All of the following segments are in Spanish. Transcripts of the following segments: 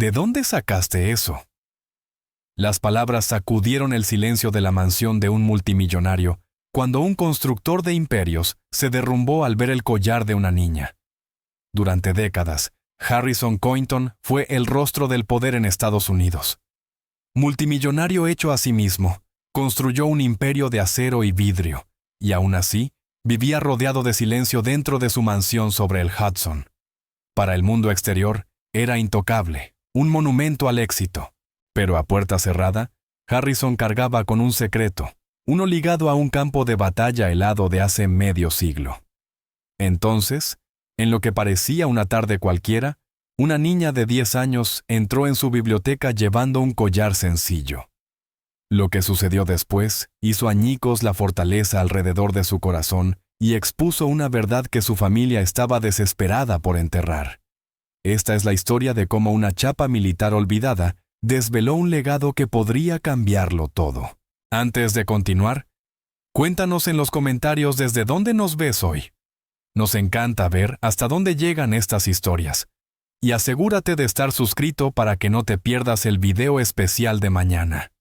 ¿De dónde sacaste eso? Las palabras sacudieron el silencio de la mansión de un multimillonario cuando un constructor de imperios se derrumbó al ver el collar de una niña. Durante décadas, Harrison Cointon fue el rostro del poder en Estados Unidos. Multimillonario hecho a sí mismo, construyó un imperio de acero y vidrio, y aún así, vivía rodeado de silencio dentro de su mansión sobre el Hudson. Para el mundo exterior, era intocable, un monumento al éxito. Pero a puerta cerrada, Harrison cargaba con un secreto, uno ligado a un campo de batalla helado de hace medio siglo. Entonces, en lo que parecía una tarde cualquiera, una niña de 10 años entró en su biblioteca llevando un collar sencillo. Lo que sucedió después hizo añicos la fortaleza alrededor de su corazón y expuso una verdad que su familia estaba desesperada por enterrar. Esta es la historia de cómo una chapa militar olvidada desveló un legado que podría cambiarlo todo. Antes de continuar, cuéntanos en los comentarios desde dónde nos ves hoy. Nos encanta ver hasta dónde llegan estas historias. Y asegúrate de estar suscrito para que no te pierdas el video especial de mañana.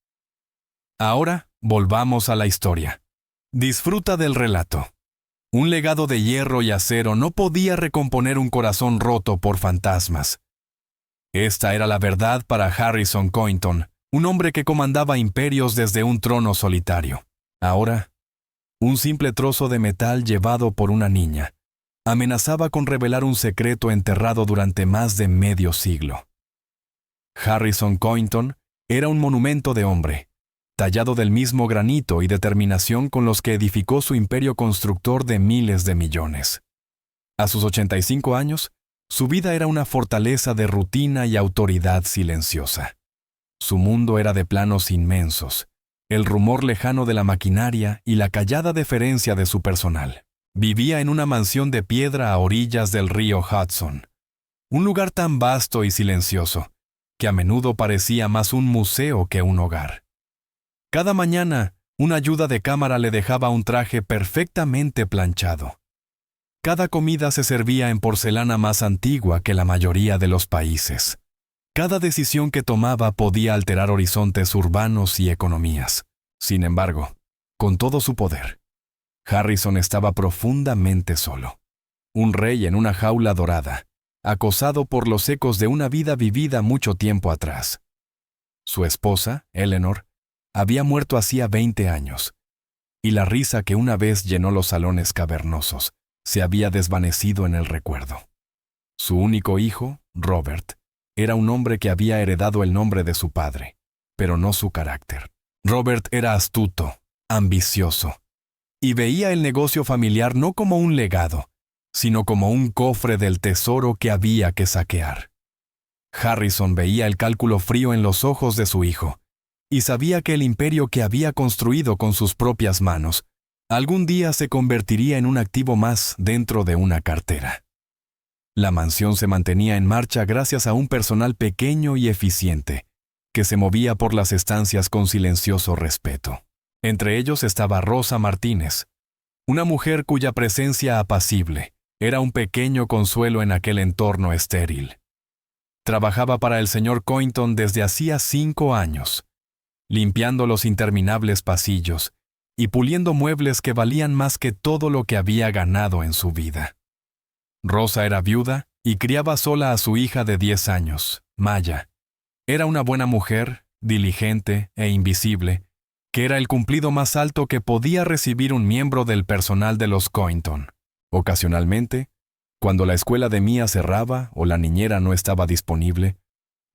Ahora, volvamos a la historia. Disfruta del relato. Un legado de hierro y acero no podía recomponer un corazón roto por fantasmas. Esta era la verdad para Harrison Cointon, un hombre que comandaba imperios desde un trono solitario. Ahora, un simple trozo de metal llevado por una niña amenazaba con revelar un secreto enterrado durante más de medio siglo. Harrison Cointon era un monumento de hombre, tallado del mismo granito y determinación con los que edificó su imperio constructor de miles de millones. A sus 85 años, su vida era una fortaleza de rutina y autoridad silenciosa. Su mundo era de planos inmensos, el rumor lejano de la maquinaria y la callada deferencia de su personal. Vivía en una mansión de piedra a orillas del río Hudson, un lugar tan vasto y silencioso que a menudo parecía más un museo que un hogar. Cada mañana, una ayuda de cámara le dejaba un traje perfectamente planchado. Cada comida se servía en porcelana más antigua que la mayoría de los países. Cada decisión que tomaba podía alterar horizontes urbanos y economías. Sin embargo, con todo su poder, Harrison estaba profundamente solo. Un rey en una jaula dorada, acosado por los ecos de una vida vivida mucho tiempo atrás. Su esposa, Eleanor, había muerto hacía 20 años, y la risa que una vez llenó los salones cavernosos se había desvanecido en el recuerdo. Su único hijo, Robert, era un hombre que había heredado el nombre de su padre, pero no su carácter. Robert era astuto, ambicioso, y veía el negocio familiar no como un legado, sino como un cofre del tesoro que había que saquear. Harrison veía el cálculo frío en los ojos de su hijo, y sabía que el imperio que había construido con sus propias manos algún día se convertiría en un activo más dentro de una cartera. La mansión se mantenía en marcha gracias a un personal pequeño y eficiente, que se movía por las estancias con silencioso respeto. Entre ellos estaba Rosa Martínez, una mujer cuya presencia apacible era un pequeño consuelo en aquel entorno estéril. Trabajaba para el señor Cointon desde hacía 5 años, limpiando los interminables pasillos y puliendo muebles que valían más que todo lo que había ganado en su vida. Rosa era viuda y criaba sola a su hija de 10 años, Maya. Era una buena mujer, diligente e invisible, que era el cumplido más alto que podía recibir un miembro del personal de los Cointon. Ocasionalmente, cuando la escuela de Mia cerraba o la niñera no estaba disponible,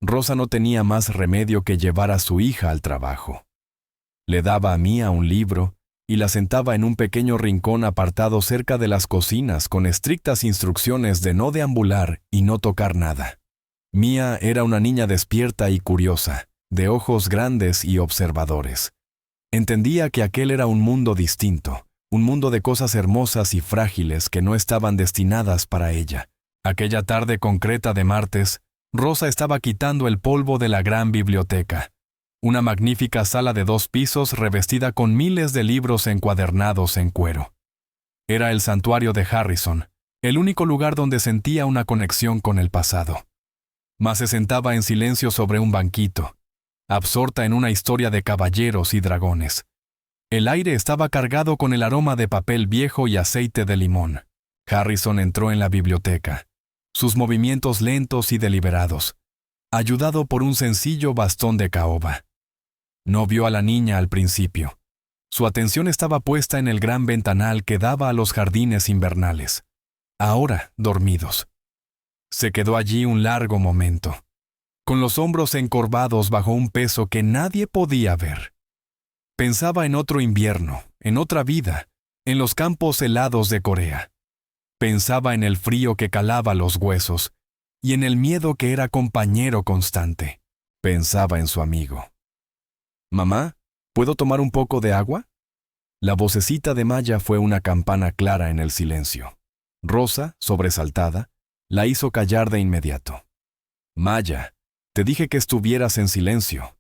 Rosa no tenía más remedio que llevar a su hija al trabajo. Le daba a Mia un libro y la sentaba en un pequeño rincón apartado cerca de las cocinas con estrictas instrucciones de no deambular y no tocar nada. Mia era una niña despierta y curiosa, de ojos grandes y observadores. Entendía que aquel era un mundo distinto, un mundo de cosas hermosas y frágiles que no estaban destinadas para ella. Aquella tarde concreta de martes, Rosa estaba quitando el polvo de la gran biblioteca, una magnífica sala de 2 pisos revestida con miles de libros encuadernados en cuero. Era el santuario de Harrison, el único lugar donde sentía una conexión con el pasado. mas se sentaba en silencio sobre un banquito, absorta en una historia de caballeros y dragones. El aire estaba cargado con el aroma de papel viejo y aceite de limón. Harrison entró en la biblioteca, sus movimientos lentos y deliberados, ayudado por un sencillo bastón de caoba. No vio a la niña al principio. Su atención estaba puesta en el gran ventanal que daba a los jardines invernales, ahora dormidos. Se quedó allí un largo momento, con los hombros encorvados bajo un peso que nadie podía ver. Pensaba en otro invierno, en otra vida, en los campos helados de Corea. Pensaba en el frío que calaba los huesos y en el miedo que era compañero constante. Pensaba en su amigo. «Mamá, ¿puedo tomar un poco de agua?» La vocecita de Maya fue una campana clara en el silencio. Rosa, sobresaltada, la hizo callar de inmediato. «Maya, te dije que estuvieras en silencio.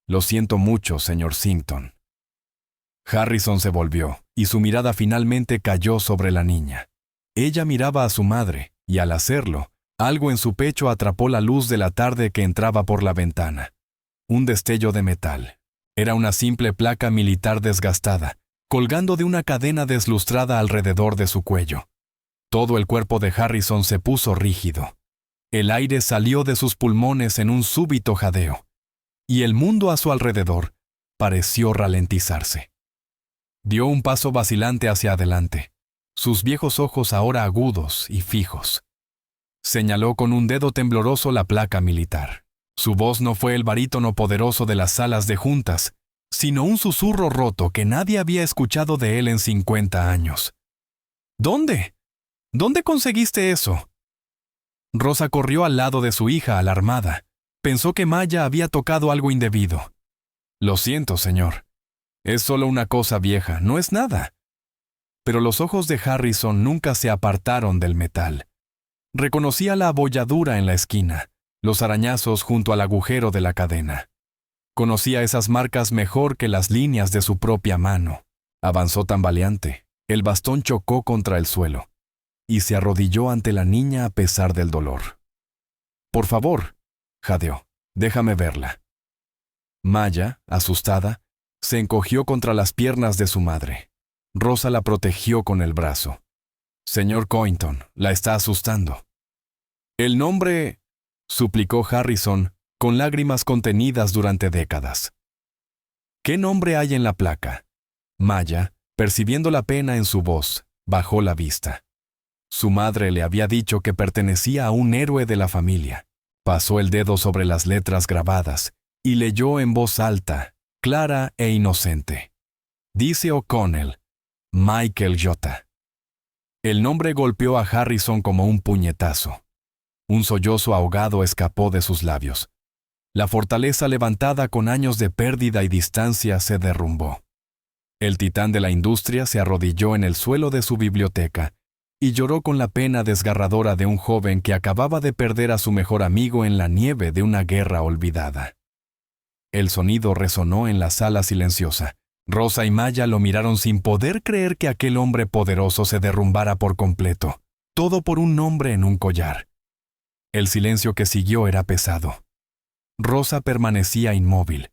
Lo siento mucho, señor Sington». Harrison se volvió, y su mirada finalmente cayó sobre la niña. Ella miraba a su madre, y al hacerlo, algo en su pecho atrapó la luz de la tarde que entraba por la ventana. Un destello de metal. Era una simple placa militar desgastada, colgando de una cadena deslustrada alrededor de su cuello. Todo el cuerpo de Harrison se puso rígido. El aire salió de sus pulmones en un súbito jadeo, y el mundo a su alrededor pareció ralentizarse. Dio un paso vacilante hacia adelante, sus viejos ojos ahora agudos y fijos. Señaló con un dedo tembloroso la placa militar. Su voz no fue el barítono poderoso de las salas de juntas, sino un susurro roto que nadie había escuchado de él en 50 años. «¿Dónde? ¿Dónde conseguiste eso?» Rosa corrió al lado de su hija, alarmada. Pensó que Maya había tocado algo indebido. «Lo siento, señor. Es solo una cosa vieja, no es nada». Pero los ojos de Harrison nunca se apartaron del metal. Reconocía la abolladura en la esquina, los arañazos junto al agujero de la cadena. Conocía esas marcas mejor que las líneas de su propia mano. Avanzó tambaleante. El bastón chocó contra el suelo, y se arrodilló ante la niña a pesar del dolor. «Por favor», jadeó, «déjame verla». Maya, asustada, se encogió contra las piernas de su madre. Rosa la protegió con el brazo. «Señor Cointon, la está asustando». «El nombre», suplicó Harrison, con lágrimas contenidas durante décadas. «¿Qué nombre hay en la placa?» Maya, percibiendo la pena en su voz, bajó la vista. Su madre le había dicho que pertenecía a un héroe de la familia. Pasó el dedo sobre las letras grabadas y leyó en voz alta, clara e inocente. Dice O'Connell, Michael J. El nombre golpeó a Harrison como un puñetazo. Un sollozo ahogado escapó de sus labios. La fortaleza levantada con años de pérdida y distancia se derrumbó. El titán de la industria se arrodilló en el suelo de su biblioteca y lloró con la pena desgarradora de un joven que acababa de perder a su mejor amigo en la nieve de una guerra olvidada. El sonido resonó en la sala silenciosa. Rosa y Maya lo miraron sin poder creer que aquel hombre poderoso se derrumbara por completo, todo por un nombre en un collar. El silencio que siguió era pesado. Rosa permanecía inmóvil,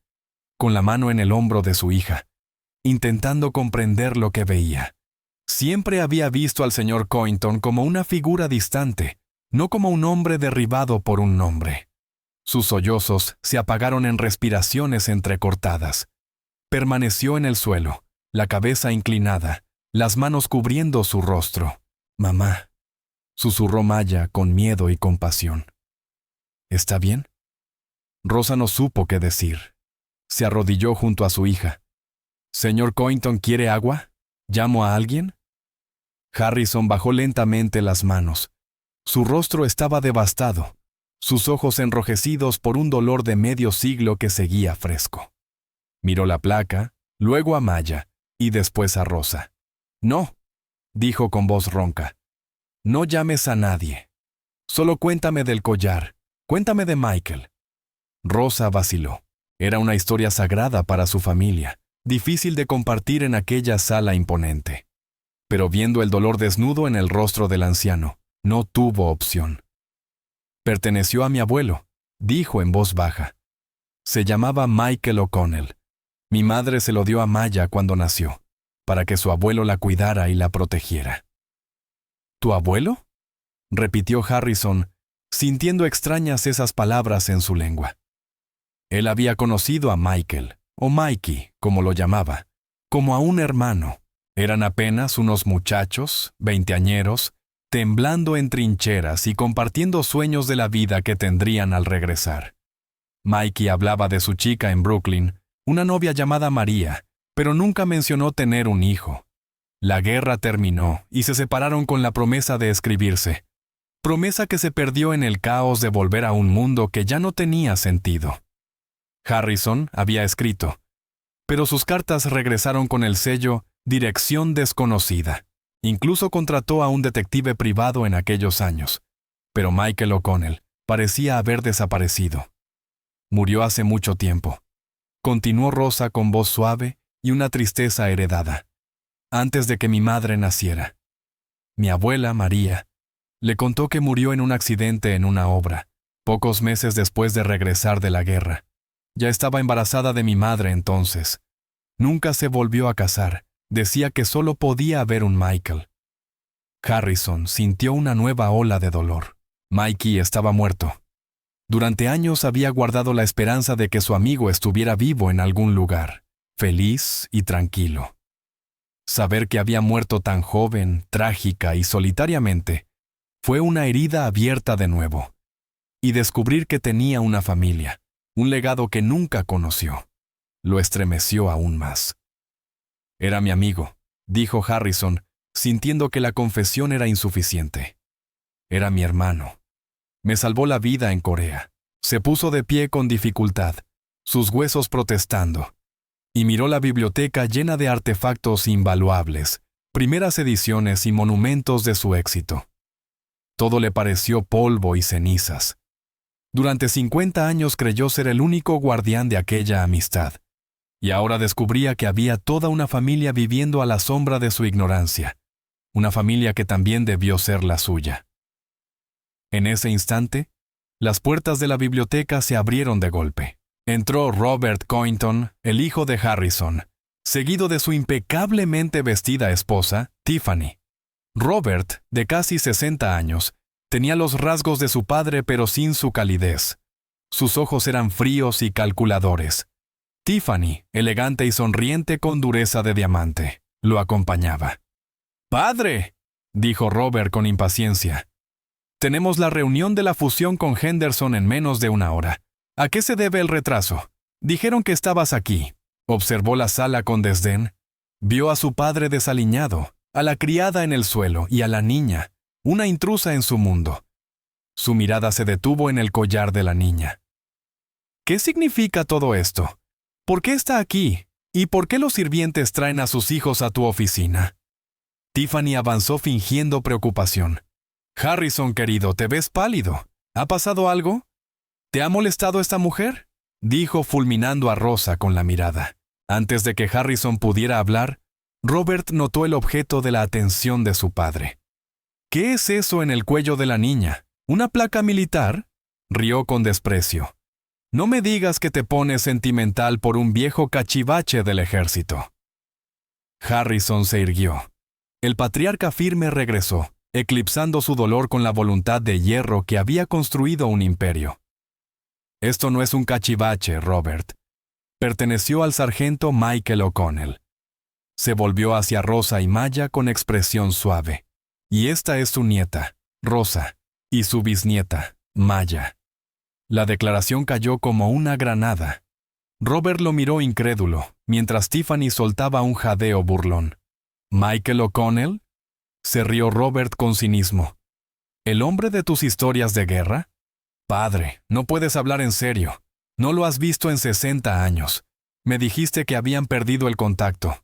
con la mano en el hombro de su hija, intentando comprender lo que veía. Siempre había visto al señor Cointon como una figura distante, no como un hombre derribado por un nombre. Sus sollozos se apagaron en respiraciones entrecortadas. Permaneció en el suelo, la cabeza inclinada, las manos cubriendo su rostro. «Mamá», susurró Maya con miedo y compasión. «¿Está bien?» Rosa no supo qué decir. Se arrodilló junto a su hija. «¿Señor Cointon quiere agua? ¿Llamo a alguien?» Harrison bajó lentamente las manos. Su rostro estaba devastado, sus ojos enrojecidos por un dolor de medio siglo que seguía fresco. Miró la placa, luego a Maya, y después a Rosa. «No», dijo con voz ronca. «No llames a nadie. Solo cuéntame del collar, cuéntame de Michael». Rosa vaciló. Era una historia sagrada para su familia, difícil de compartir en aquella sala imponente. Pero viendo el dolor desnudo en el rostro del anciano, no tuvo opción. «Perteneció a mi abuelo», dijo en voz baja. Se llamaba Michael O'Connell. Mi madre se lo dio a Maya cuando nació, para que su abuelo la cuidara y la protegiera. ¿Tu abuelo?, repitió Harrison, sintiendo extrañas esas palabras en su lengua. Él había conocido a Michael, o Mikey, como lo llamaba, como a un hermano. Eran apenas unos muchachos, veinteañeros, temblando en trincheras y compartiendo sueños de la vida que tendrían al regresar. Mikey hablaba de su chica en Brooklyn, una novia llamada María, pero nunca mencionó tener un hijo. La guerra terminó y se separaron con la promesa de escribirse. Promesa que se perdió en el caos de volver a un mundo que ya no tenía sentido. Harrison había escrito, pero sus cartas regresaron con el sello Dirección desconocida. Incluso contrató a un detective privado en aquellos años, pero Michael O'Connell parecía haber desaparecido. Murió hace mucho tiempo. Continuó Rosa con voz suave y una tristeza heredada. Antes de que mi madre naciera. Mi abuela, María, le contó que murió en un accidente en una obra, pocos meses después de regresar de la guerra. Ya estaba embarazada de mi madre entonces. Nunca se volvió a casar. Decía que solo podía haber un Michael. Harrison sintió una nueva ola de dolor. Mikey estaba muerto. Durante años había guardado la esperanza de que su amigo estuviera vivo en algún lugar, feliz y tranquilo. Saber que había muerto tan joven, trágica y solitariamente, fue una herida abierta de nuevo. Y descubrir que tenía una familia, un legado que nunca conoció, lo estremeció aún más. Era mi amigo, dijo Harrison, sintiendo que la confesión era insuficiente. Era mi hermano. Me salvó la vida en Corea. Se puso de pie con dificultad, sus huesos protestando, y miró la biblioteca llena de artefactos invaluables, primeras ediciones y monumentos de su éxito. Todo le pareció polvo y cenizas. Durante 50 años creyó ser el único guardián de aquella amistad, y ahora descubría que había toda una familia viviendo a la sombra de su ignorancia, una familia que también debió ser la suya. En ese instante, las puertas de la biblioteca se abrieron de golpe. Entró Robert Coynton, el hijo de Harrison, seguido de su impecablemente vestida esposa, Tiffany. Robert, de casi 60 años, tenía los rasgos de su padre pero sin su calidez. Sus ojos eran fríos y calculadores. Tiffany, elegante y sonriente con dureza de diamante, lo acompañaba. «¡Padre!», dijo Robert con impaciencia. «Tenemos la reunión de la fusión con Henderson en menos de una hora. ¿A qué se debe el retraso? Dijeron que estabas aquí». Observó la sala con desdén. Vio a su padre desaliñado, a la criada en el suelo y a la niña, una intrusa en su mundo. Su mirada se detuvo en el collar de la niña. «¿Qué significa todo esto? ¿Por qué está aquí? ¿Y por qué los sirvientes traen a sus hijos a tu oficina?» Tiffany avanzó fingiendo preocupación. «Harrison, querido, te ves pálido. ¿Ha pasado algo? ¿Te ha molestado esta mujer?», dijo fulminando a Rosa con la mirada. Antes de que Harrison pudiera hablar, Robert notó el objeto de la atención de su padre. «¿Qué es eso en el cuello de la niña? ¿Una placa militar?», rió con desprecio. «No me digas que te pones sentimental por un viejo cachivache del ejército». Harrison se irguió. El patriarca firme regresó, eclipsando su dolor con la voluntad de hierro que había construido un imperio. «Esto no es un cachivache, Robert. Perteneció al sargento Michael O'Connell». Se volvió hacia Rosa y Maya con expresión suave. «Y esta es su nieta, Rosa, y su bisnieta, Maya». La declaración cayó como una granada. Robert lo miró incrédulo, mientras Tiffany soltaba un jadeo burlón. «¿Michael O'Connell?», se rió Robert con cinismo. «¿El hombre de tus historias de guerra? Padre, no puedes hablar en serio. No lo has visto en 60 años. Me dijiste que habían perdido el contacto».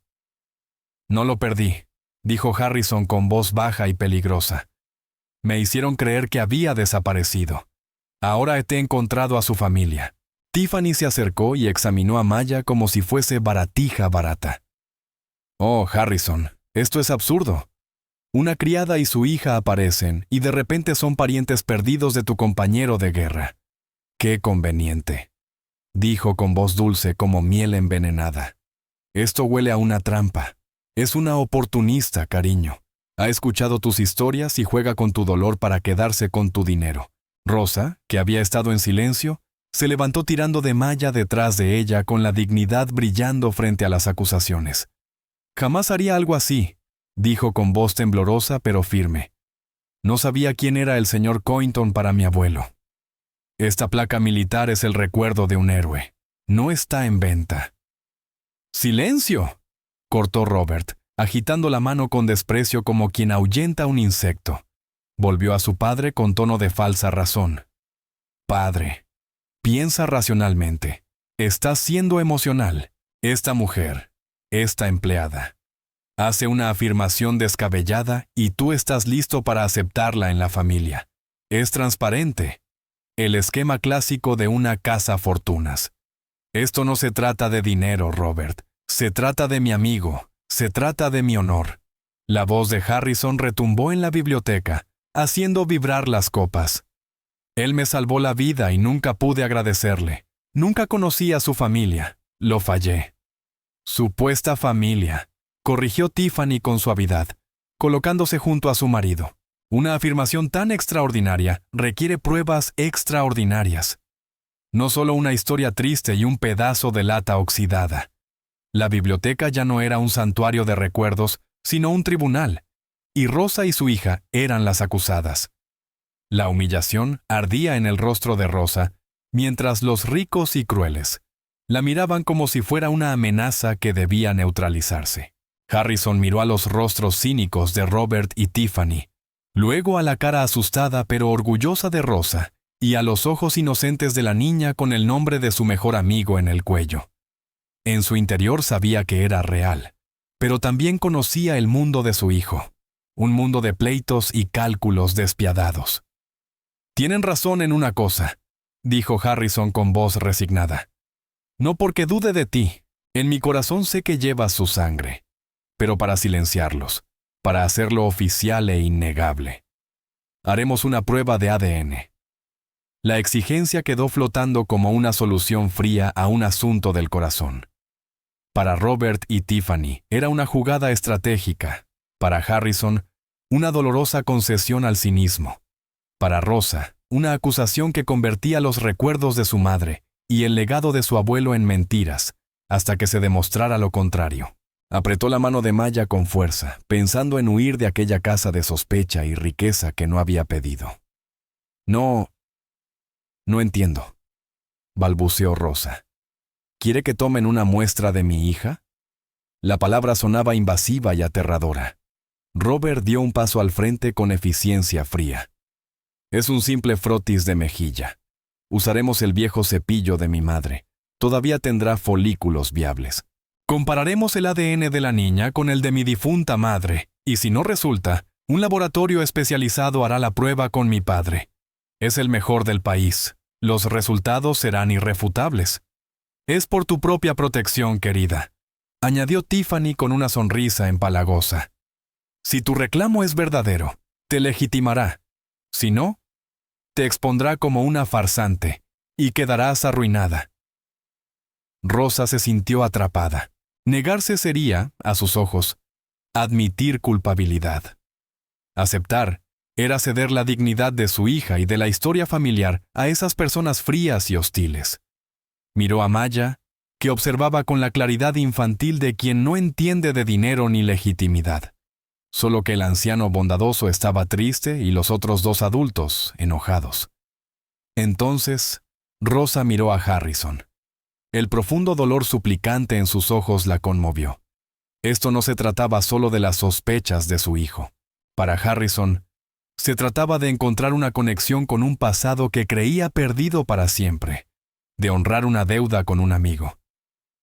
«No lo perdí», dijo Harrison con voz baja y peligrosa. «Me hicieron creer que había desaparecido. Ahora te he encontrado a su familia». Tiffany se acercó y examinó a Maya como si fuese baratija barata. «Oh, Harrison, esto es absurdo. Una criada y su hija aparecen y de repente son parientes perdidos de tu compañero de guerra. Qué conveniente, dijo con voz dulce como miel envenenada. Esto huele a una trampa. Es una oportunista, cariño. Ha escuchado tus historias y juega con tu dolor para quedarse con tu dinero. Rosa, que había estado en silencio, se levantó tirando de Maya detrás de ella con la dignidad brillando frente a las acusaciones. Jamás haría algo así, dijo con voz temblorosa pero firme. No sabía quién era el señor Cointon para mi abuelo. Esta placa militar es el recuerdo de un héroe. No está en venta. ¡Silencio!, cortó Robert, agitando la mano con desprecio como quien ahuyenta un insecto. Volvió a su padre con tono de falsa razón. Padre, piensa racionalmente. Estás siendo emocional. Esta mujer, esta empleada, hace una afirmación descabellada y tú estás listo para aceptarla en la familia. Es transparente. El esquema clásico de una cazafortunas. Esto no se trata de dinero, Robert. Se trata de mi amigo. Se trata de mi honor. La voz de Harrison retumbó en la biblioteca, haciendo vibrar las copas. Él me salvó la vida y nunca pude agradecerle. Nunca conocí a su familia. Lo fallé. Supuesta familia, corrigió Tiffany con suavidad, colocándose junto a su marido. Una afirmación tan extraordinaria requiere pruebas extraordinarias. No solo una historia triste y un pedazo de lata oxidada. La biblioteca ya no era un santuario de recuerdos, sino un tribunal, y Rosa y su hija eran las acusadas. La humillación ardía en el rostro de Rosa, mientras los ricos y crueles la miraban como si fuera una amenaza que debía neutralizarse. Harrison miró a los rostros cínicos de Robert y Tiffany, luego a la cara asustada pero orgullosa de Rosa, y a los ojos inocentes de la niña con el nombre de su mejor amigo en el cuello. En su interior sabía que era real, pero también conocía el mundo de su hijo, un mundo de pleitos y cálculos despiadados. Tienen razón en una cosa, dijo Harrison con voz resignada. No porque dude de ti, en mi corazón sé que llevas su sangre, pero para silenciarlos, para hacerlo oficial e innegable. Haremos una prueba de ADN. La exigencia quedó flotando como una solución fría a un asunto del corazón. Para Robert y Tiffany era una jugada estratégica. Para Harrison, una dolorosa concesión al cinismo. Para Rosa, una acusación que convertía los recuerdos de su madre y el legado de su abuelo en mentiras, hasta que se demostrara lo contrario. Apretó la mano de Maya con fuerza, pensando en huir de aquella casa de sospecha y riqueza que no había pedido. No entiendo, balbuceó Rosa. ¿Quiere que tomen una muestra de mi hija? La palabra sonaba invasiva y aterradora. Robert dio un paso al frente con eficiencia fría. Es un simple frotis de mejilla. Usaremos el viejo cepillo de mi madre. Todavía tendrá folículos viables. Compararemos el ADN de la niña con el de mi difunta madre, y si no resulta, un laboratorio especializado hará la prueba con mi padre. Es el mejor del país. Los resultados serán irrefutables. Es por tu propia protección, querida, añadió Tiffany con una sonrisa empalagosa. Si tu reclamo es verdadero, te legitimará. Si no, te expondrá como una farsante y quedarás arruinada. Rosa se sintió atrapada. Negarse sería, a sus ojos, admitir culpabilidad. Aceptar era ceder la dignidad de su hija y de la historia familiar a esas personas frías y hostiles. Miró a Maya, que observaba con la claridad infantil de quien no entiende de dinero ni legitimidad. Solo que el anciano bondadoso estaba triste y los otros dos adultos, enojados. Entonces, Rosa miró a Harrison. El profundo dolor suplicante en sus ojos la conmovió. Esto no se trataba solo de las sospechas de su hijo. Para Harrison, se trataba de encontrar una conexión con un pasado que creía perdido para siempre, de honrar una deuda con un amigo.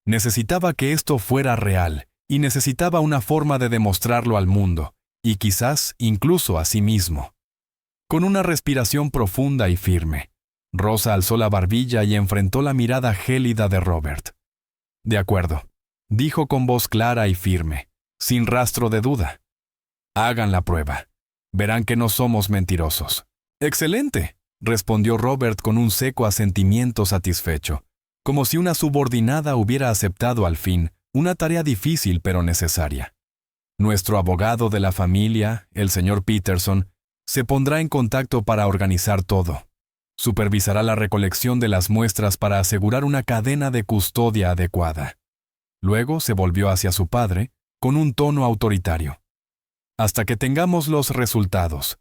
Necesitaba que esto fuera real y necesitaba una forma de demostrarlo al mundo, y quizás incluso a sí mismo. Con una respiración profunda y firme, Rosa alzó la barbilla y enfrentó la mirada gélida de Robert. De acuerdo, dijo con voz clara y firme, sin rastro de duda. Hagan la prueba. Verán que no somos mentirosos. ¡Excelente!, respondió Robert con un seco asentimiento satisfecho, como si una subordinada hubiera aceptado al fin una tarea difícil pero necesaria. Nuestro abogado de la familia, el señor Peterson, se pondrá en contacto para organizar todo. Supervisará la recolección de las muestras para asegurar una cadena de custodia adecuada. Luego se volvió hacia su padre, con un tono autoritario. Hasta que tengamos los resultados,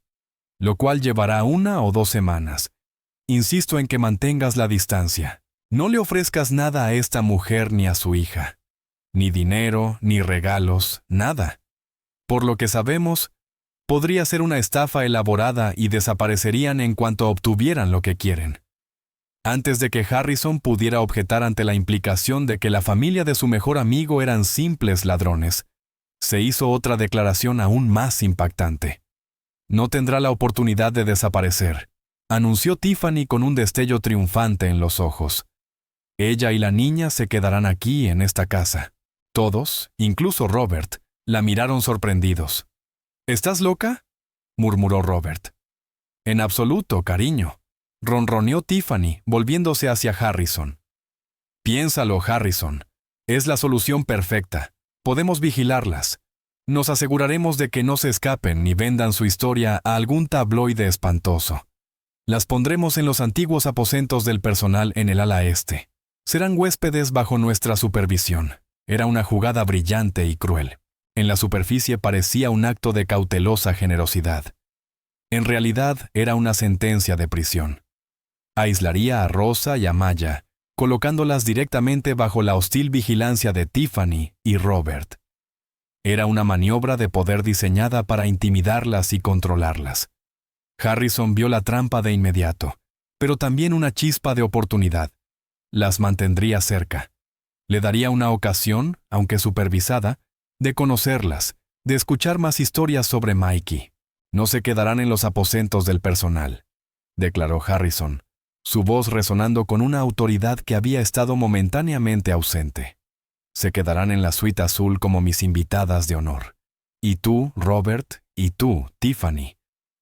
lo cual llevará 1 o 2 semanas. Insisto en que mantengas la distancia. No le ofrezcas nada a esta mujer ni a su hija. Ni dinero, ni regalos, nada. Por lo que sabemos, podría ser una estafa elaborada y desaparecerían en cuanto obtuvieran lo que quieren. Antes de que Harrison pudiera objetar ante la implicación de que la familia de su mejor amigo eran simples ladrones, se hizo otra declaración aún más impactante. No tendrá la oportunidad de desaparecer, anunció Tiffany con un destello triunfante en los ojos. Ella y la niña se quedarán aquí en esta casa. Todos, incluso Robert, la miraron sorprendidos. ¿Estás loca?, murmuró Robert. En absoluto, cariño, ronroneó Tiffany, volviéndose hacia Harrison. Piénsalo, Harrison. Es la solución perfecta. Podemos vigilarlas. Nos aseguraremos de que no se escapen ni vendan su historia a algún tabloide espantoso. Las pondremos en los antiguos aposentos del personal en el ala este. Serán huéspedes bajo nuestra supervisión. Era una jugada brillante y cruel. En la superficie parecía un acto de cautelosa generosidad. En realidad era una sentencia de prisión. Aislaría a Rosa y a Maya, colocándolas directamente bajo la hostil vigilancia de Tiffany y Robert. Era una maniobra de poder diseñada para intimidarlas y controlarlas. Harrison vio la trampa de inmediato, pero también una chispa de oportunidad. Las mantendría cerca. Le daría una ocasión, aunque supervisada, de conocerlas, de escuchar más historias sobre Mikey. No se quedarán en los aposentos del personal, declaró Harrison, su voz resonando con una autoridad que había estado momentáneamente ausente. Se quedarán en la suite azul como mis invitadas de honor. Y tú, Robert, y tú, Tiffany,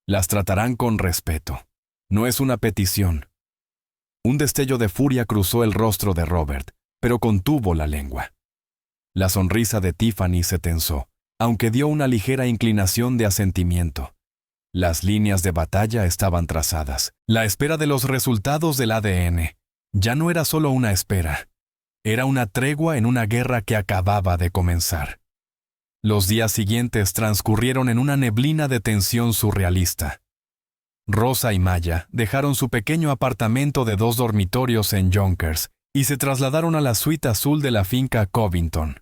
las tratarán con respeto. No es una petición. Un destello de furia cruzó el rostro de Robert, pero contuvo la lengua. La sonrisa de Tiffany se tensó, aunque dio una ligera inclinación de asentimiento. Las líneas de batalla estaban trazadas. La espera de los resultados del ADN ya no era solo una espera. Era una tregua en una guerra que acababa de comenzar. Los días siguientes transcurrieron en una neblina de tensión surrealista. Rosa y Maya dejaron su pequeño apartamento de 2 dormitorios en Yonkers y se trasladaron a la suite azul de la finca Covington.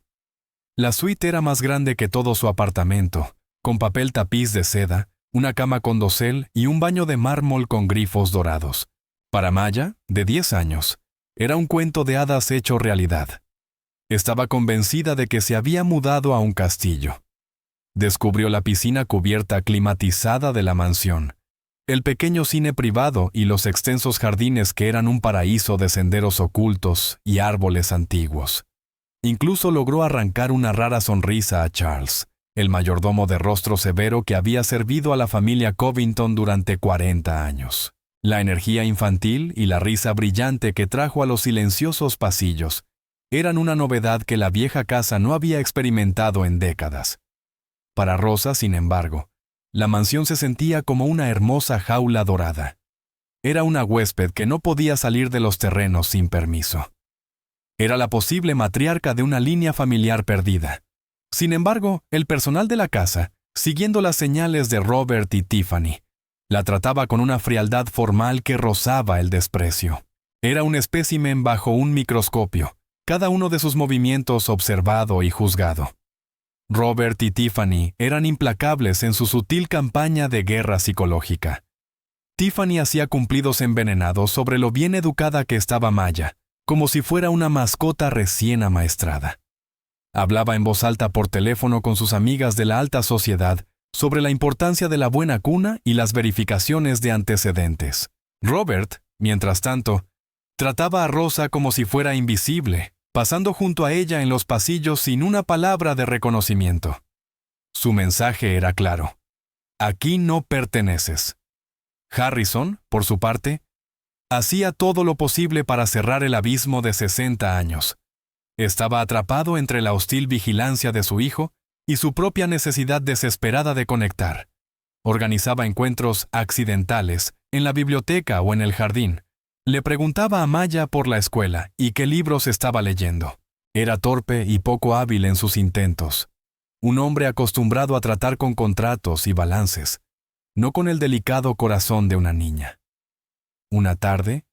La suite era más grande que todo su apartamento, con papel tapiz de seda, una cama con dosel y un baño de mármol con grifos dorados. Para Maya, de 10 años, era un cuento de hadas hecho realidad. Estaba convencida de que se había mudado a un castillo. Descubrió la piscina cubierta climatizada de la mansión, el pequeño cine privado y los extensos jardines que eran un paraíso de senderos ocultos y árboles antiguos. Incluso logró arrancar una rara sonrisa a Charles, el mayordomo de rostro severo que había servido a la familia Covington durante 40 años. La energía infantil y la risa brillante que trajo a los silenciosos pasillos eran una novedad que la vieja casa no había experimentado en décadas. Para Rosa, sin embargo, la mansión se sentía como una hermosa jaula dorada. Era una huésped que no podía salir de los terrenos sin permiso. Era la posible matriarca de una línea familiar perdida. Sin embargo, el personal de la casa, siguiendo las señales de Robert y Tiffany, la trataba con una frialdad formal que rozaba el desprecio. Era un espécimen bajo un microscopio, cada uno de sus movimientos observado y juzgado. Robert y Tiffany eran implacables en su sutil campaña de guerra psicológica. Tiffany hacía cumplidos envenenados sobre lo bien educada que estaba Maya, como si fuera una mascota recién amaestrada. Hablaba en voz alta por teléfono con sus amigas de la alta sociedad sobre la importancia de la buena cuna y las verificaciones de antecedentes. Robert, mientras tanto, trataba a Rosa como si fuera invisible, pasando junto a ella en los pasillos sin una palabra de reconocimiento. Su mensaje era claro: aquí no perteneces. Harrison, por su parte, hacía todo lo posible para cerrar el abismo de 60 años. Estaba atrapado entre la hostil vigilancia de su hijo y su propia necesidad desesperada de conectar. Organizaba encuentros accidentales en la biblioteca o en el jardín. Le preguntaba a Maya por la escuela y qué libros estaba leyendo. Era torpe y poco hábil en sus intentos. Un hombre acostumbrado a tratar con contratos y balances, no con el delicado corazón de una niña. Una tarde,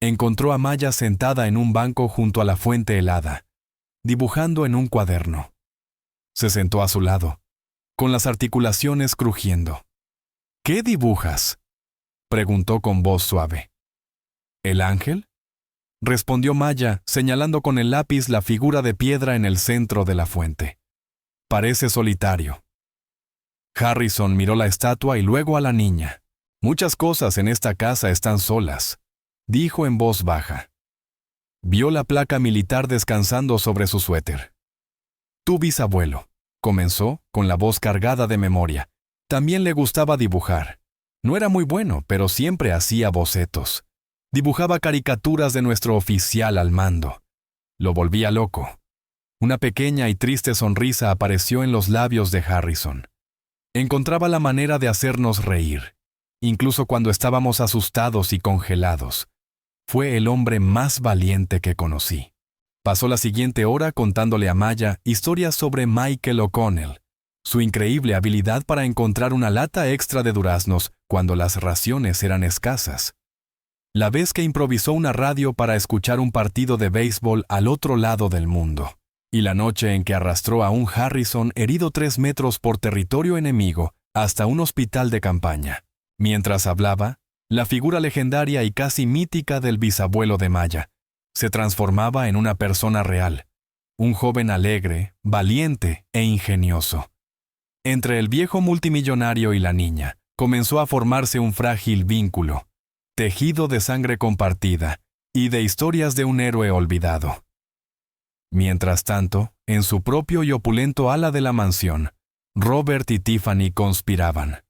encontró a Maya sentada en un banco junto a la fuente helada, dibujando en un cuaderno. Se sentó a su lado, con las articulaciones crujiendo. «¿Qué dibujas?», preguntó con voz suave. «¿El ángel?», respondió Maya, señalando con el lápiz la figura de piedra en el centro de la fuente. «Parece solitario». Harrison miró la estatua y luego a la niña. «Muchas cosas en esta casa están solas», dijo en voz baja. Vio la placa militar descansando sobre su suéter. «Tu bisabuelo», comenzó, con la voz cargada de memoria. También le gustaba dibujar. No era muy bueno, pero siempre hacía bocetos. Dibujaba caricaturas de nuestro oficial al mando. Lo volvía loco. Una pequeña y triste sonrisa apareció en los labios de Harrison. Encontraba la manera de hacernos reír, incluso cuando estábamos asustados y congelados. Fue el hombre más valiente que conocí. Pasó la siguiente hora contándole a Maya historias sobre Michael O'Connell, su increíble habilidad para encontrar una lata extra de duraznos cuando las raciones eran escasas. La vez que improvisó una radio para escuchar un partido de béisbol al otro lado del mundo. Y la noche en que arrastró a un Harrison herido 3 metros por territorio enemigo hasta un hospital de campaña. Mientras hablaba, la figura legendaria y casi mítica del bisabuelo de Maya se transformaba en una persona real, un joven alegre, valiente e ingenioso. Entre el viejo multimillonario y la niña comenzó a formarse un frágil vínculo, tejido de sangre compartida y de historias de un héroe olvidado. Mientras tanto, en su propio y opulento ala de la mansión, Robert y Tiffany conspiraban.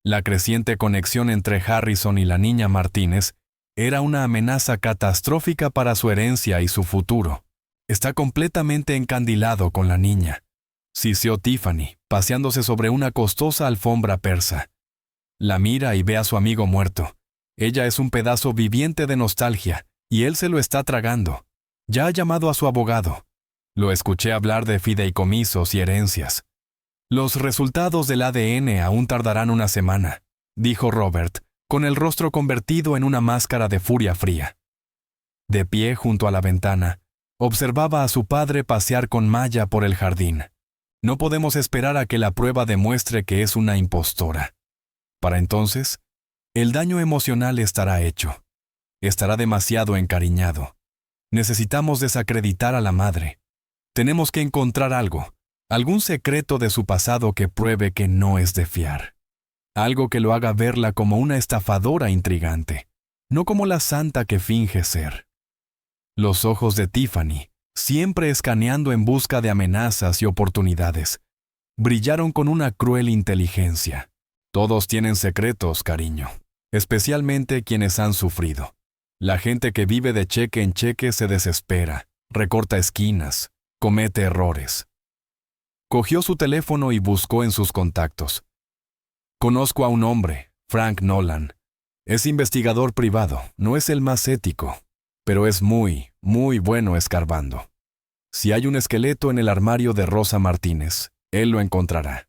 La creciente conexión entre Harrison y la niña Martínez era una amenaza catastrófica para su herencia y su futuro. «Está completamente encandilado con la niña», siseó Tiffany, paseándose sobre una costosa alfombra persa. La mira y ve a su amigo muerto. Ella es un pedazo viviente de nostalgia, y él se lo está tragando. Ya ha llamado a su abogado. Lo escuché hablar de fideicomisos y herencias. «Los resultados del ADN aún tardarán una semana», dijo Robert, con el rostro convertido en una máscara de furia fría. De pie junto a la ventana, observaba a su padre pasear con Maya por el jardín. No podemos esperar a que la prueba demuestre que es una impostora. Para entonces, el daño emocional estará hecho. Estará demasiado encariñado. Necesitamos desacreditar a la madre. Tenemos que encontrar algo, algún secreto de su pasado que pruebe que no es de fiar. Algo que lo haga verla como una estafadora intrigante, no como la santa que finge ser. Los ojos de Tiffany, siempre escaneando en busca de amenazas y oportunidades, brillaron con una cruel inteligencia. Todos tienen secretos, cariño, especialmente quienes han sufrido. La gente que vive de cheque en cheque se desespera, recorta esquinas, comete errores. Cogió su teléfono y buscó en sus contactos. «Conozco a un hombre, Frank Nolan. Es investigador privado, no es el más ético, pero es muy, muy bueno escarbando. Si hay un esqueleto en el armario de Rosa Martínez, él lo encontrará».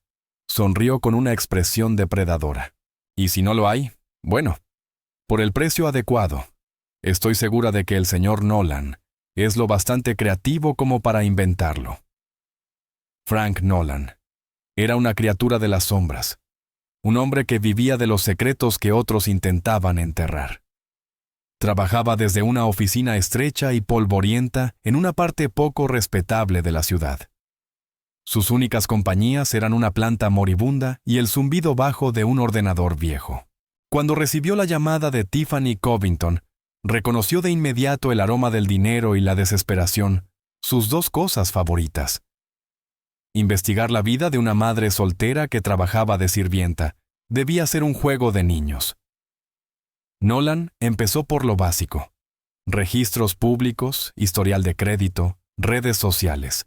Sonrió con una expresión depredadora. «Y si no lo hay, bueno, por el precio adecuado. Estoy segura de que el señor Nolan es lo bastante creativo como para inventarlo». Frank Nolan era una criatura de las sombras, un hombre que vivía de los secretos que otros intentaban enterrar. Trabajaba desde una oficina estrecha y polvorienta en una parte poco respetable de la ciudad. Sus únicas compañías eran una planta moribunda y el zumbido bajo de un ordenador viejo. Cuando recibió la llamada de Tiffany Covington, reconoció de inmediato el aroma del dinero y la desesperación, sus dos cosas favoritas. Investigar la vida de una madre soltera que trabajaba de sirvienta debía ser un juego de niños. Nolan empezó por lo básico: registros públicos, historial de crédito, redes sociales.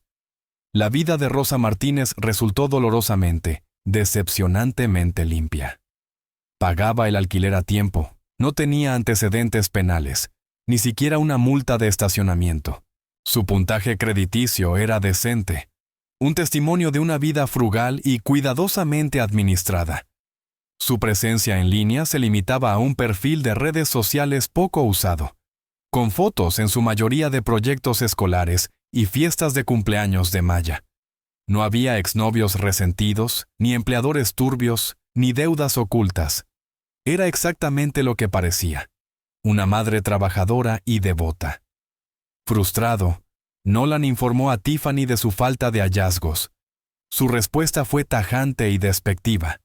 La vida de Rosa Martínez resultó dolorosamente, decepcionantemente limpia. Pagaba el alquiler a tiempo, no tenía antecedentes penales, ni siquiera una multa de estacionamiento. Su puntaje crediticio era decente, un testimonio de una vida frugal y cuidadosamente administrada. Su presencia en línea se limitaba a un perfil de redes sociales poco usado, con fotos en su mayoría de proyectos escolares y fiestas de cumpleaños de Maya. No había exnovios resentidos, ni empleadores turbios, ni deudas ocultas. Era exactamente lo que parecía: una madre trabajadora y devota. Frustrado, Nolan informó a Tiffany de su falta de hallazgos. Su respuesta fue tajante y despectiva.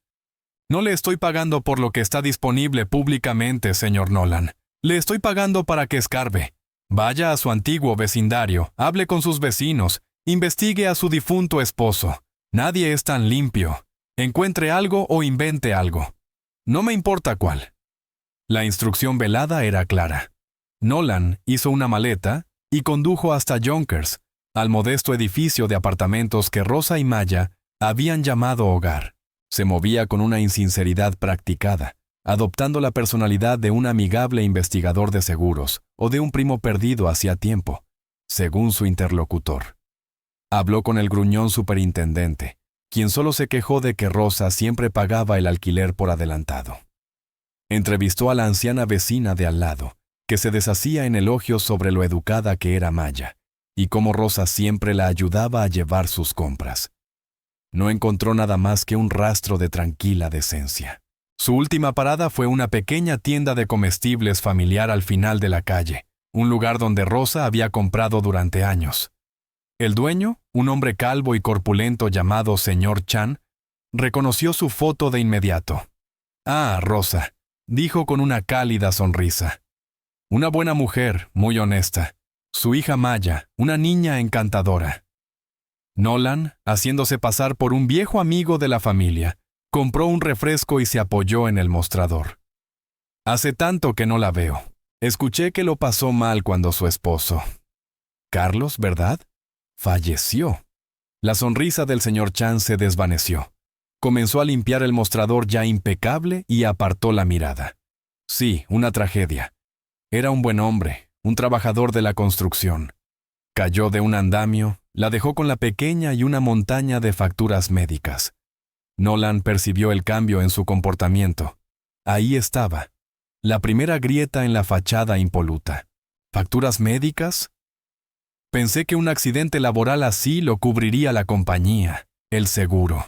«No le estoy pagando por lo que está disponible públicamente, señor Nolan. Le estoy pagando para que escarbe. Vaya a su antiguo vecindario, hable con sus vecinos, investigue a su difunto esposo. Nadie es tan limpio. Encuentre algo o invente algo. No me importa cuál». La instrucción velada era clara. Nolan hizo una maleta y condujo hasta Yonkers, al modesto edificio de apartamentos que Rosa y Maya habían llamado hogar. Se movía con una insinceridad practicada, adoptando la personalidad de un amigable investigador de seguros o de un primo perdido hacía tiempo, según su interlocutor. Habló con el gruñón superintendente, quien solo se quejó de que Rosa siempre pagaba el alquiler por adelantado. Entrevistó a la anciana vecina de al lado, que se deshacía en elogios sobre lo educada que era Maya, y cómo Rosa siempre la ayudaba a llevar sus compras. No encontró nada más que un rastro de tranquila decencia. Su última parada fue una pequeña tienda de comestibles familiar al final de la calle, un lugar donde Rosa había comprado durante años. El dueño, un hombre calvo y corpulento llamado señor Chan, reconoció su foto de inmediato. «Ah, Rosa», dijo con una cálida sonrisa. «Una buena mujer, muy honesta. Su hija Maya, una niña encantadora». Nolan, haciéndose pasar por un viejo amigo de la familia, compró un refresco y se apoyó en el mostrador. «Hace tanto que no la veo. Escuché que lo pasó mal cuando su esposo, Carlos, ¿verdad?, falleció». La sonrisa del señor Chan se desvaneció. Comenzó a limpiar el mostrador ya impecable y apartó la mirada. Sí, una tragedia. Era un buen hombre, un trabajador de la construcción. Cayó de un andamio, la dejó con la pequeña y una montaña de facturas médicas. Nolan percibió el cambio en su comportamiento. Ahí estaba, la primera grieta en la fachada impoluta. ¿Facturas médicas? Pensé que un accidente laboral así lo cubriría la compañía, el seguro.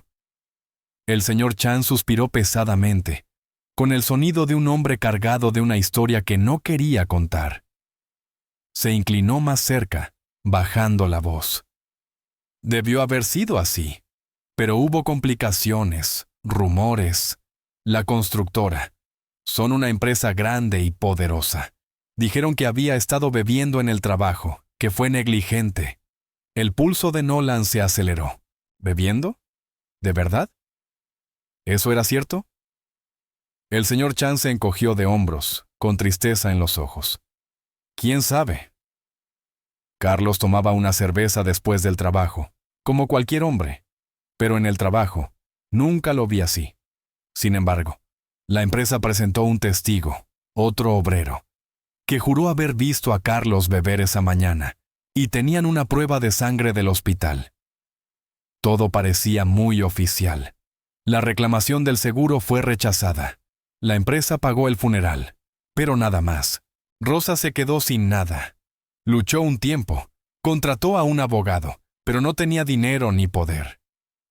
El señor Chan suspiró pesadamente, con el sonido de un hombre cargado de una historia que no quería contar. Se inclinó más cerca, bajando la voz. Debió haber sido así, pero hubo complicaciones, rumores. La constructora. Son una empresa grande y poderosa. Dijeron que había estado bebiendo en el trabajo, que fue negligente. El pulso de Nolan se aceleró. ¿Bebiendo? ¿De verdad? ¿Eso era cierto? El señor Chan se encogió de hombros, con tristeza en los ojos. ¿Quién sabe? Carlos tomaba una cerveza después del trabajo, como cualquier hombre, pero en el trabajo nunca lo vi así. Sin embargo, la empresa presentó un testigo, otro obrero, que juró haber visto a Carlos beber esa mañana, y tenían una prueba de sangre del hospital. Todo parecía muy oficial. La reclamación del seguro fue rechazada. La empresa pagó el funeral, pero nada más. Rosa se quedó sin nada. Luchó un tiempo, contrató a un abogado, pero no tenía dinero ni poder.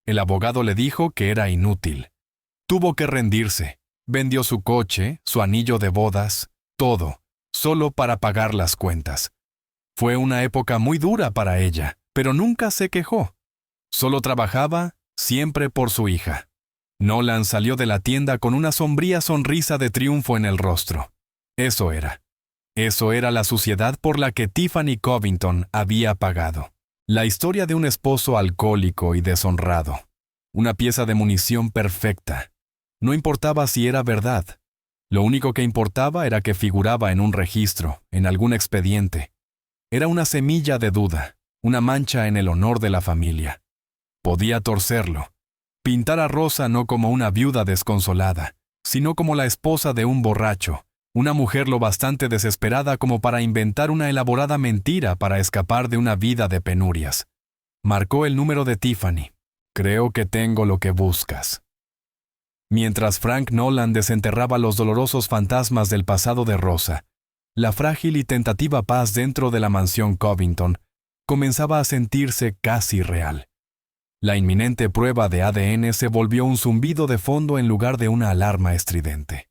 El abogado le dijo que era inútil. Tuvo que rendirse. Vendió su coche, su anillo de bodas, todo, solo para pagar las cuentas. Fue una época muy dura para ella, pero nunca se quejó. Solo trabajaba, siempre por su hija. Nolan salió de la tienda con una sombría sonrisa de triunfo en el rostro. Eso era la suciedad por la que Tiffany Covington había pagado. La historia de un esposo alcohólico y deshonrado. Una pieza de munición perfecta. No importaba si era verdad. Lo único que importaba era que figuraba en un registro, en algún expediente. Era una semilla de duda, una mancha en el honor de la familia. Podía torcerlo, pintar a Rosa no como una viuda desconsolada, sino como la esposa de un borracho, una mujer lo bastante desesperada como para inventar una elaborada mentira para escapar de una vida de penurias. Marcó el número de Tiffany. Creo que tengo lo que buscas. Mientras Frank Nolan desenterraba los dolorosos fantasmas del pasado de Rosa, la frágil y tentativa paz dentro de la mansión Covington comenzaba a sentirse casi real. La inminente prueba de ADN se volvió un zumbido de fondo en lugar de una alarma estridente.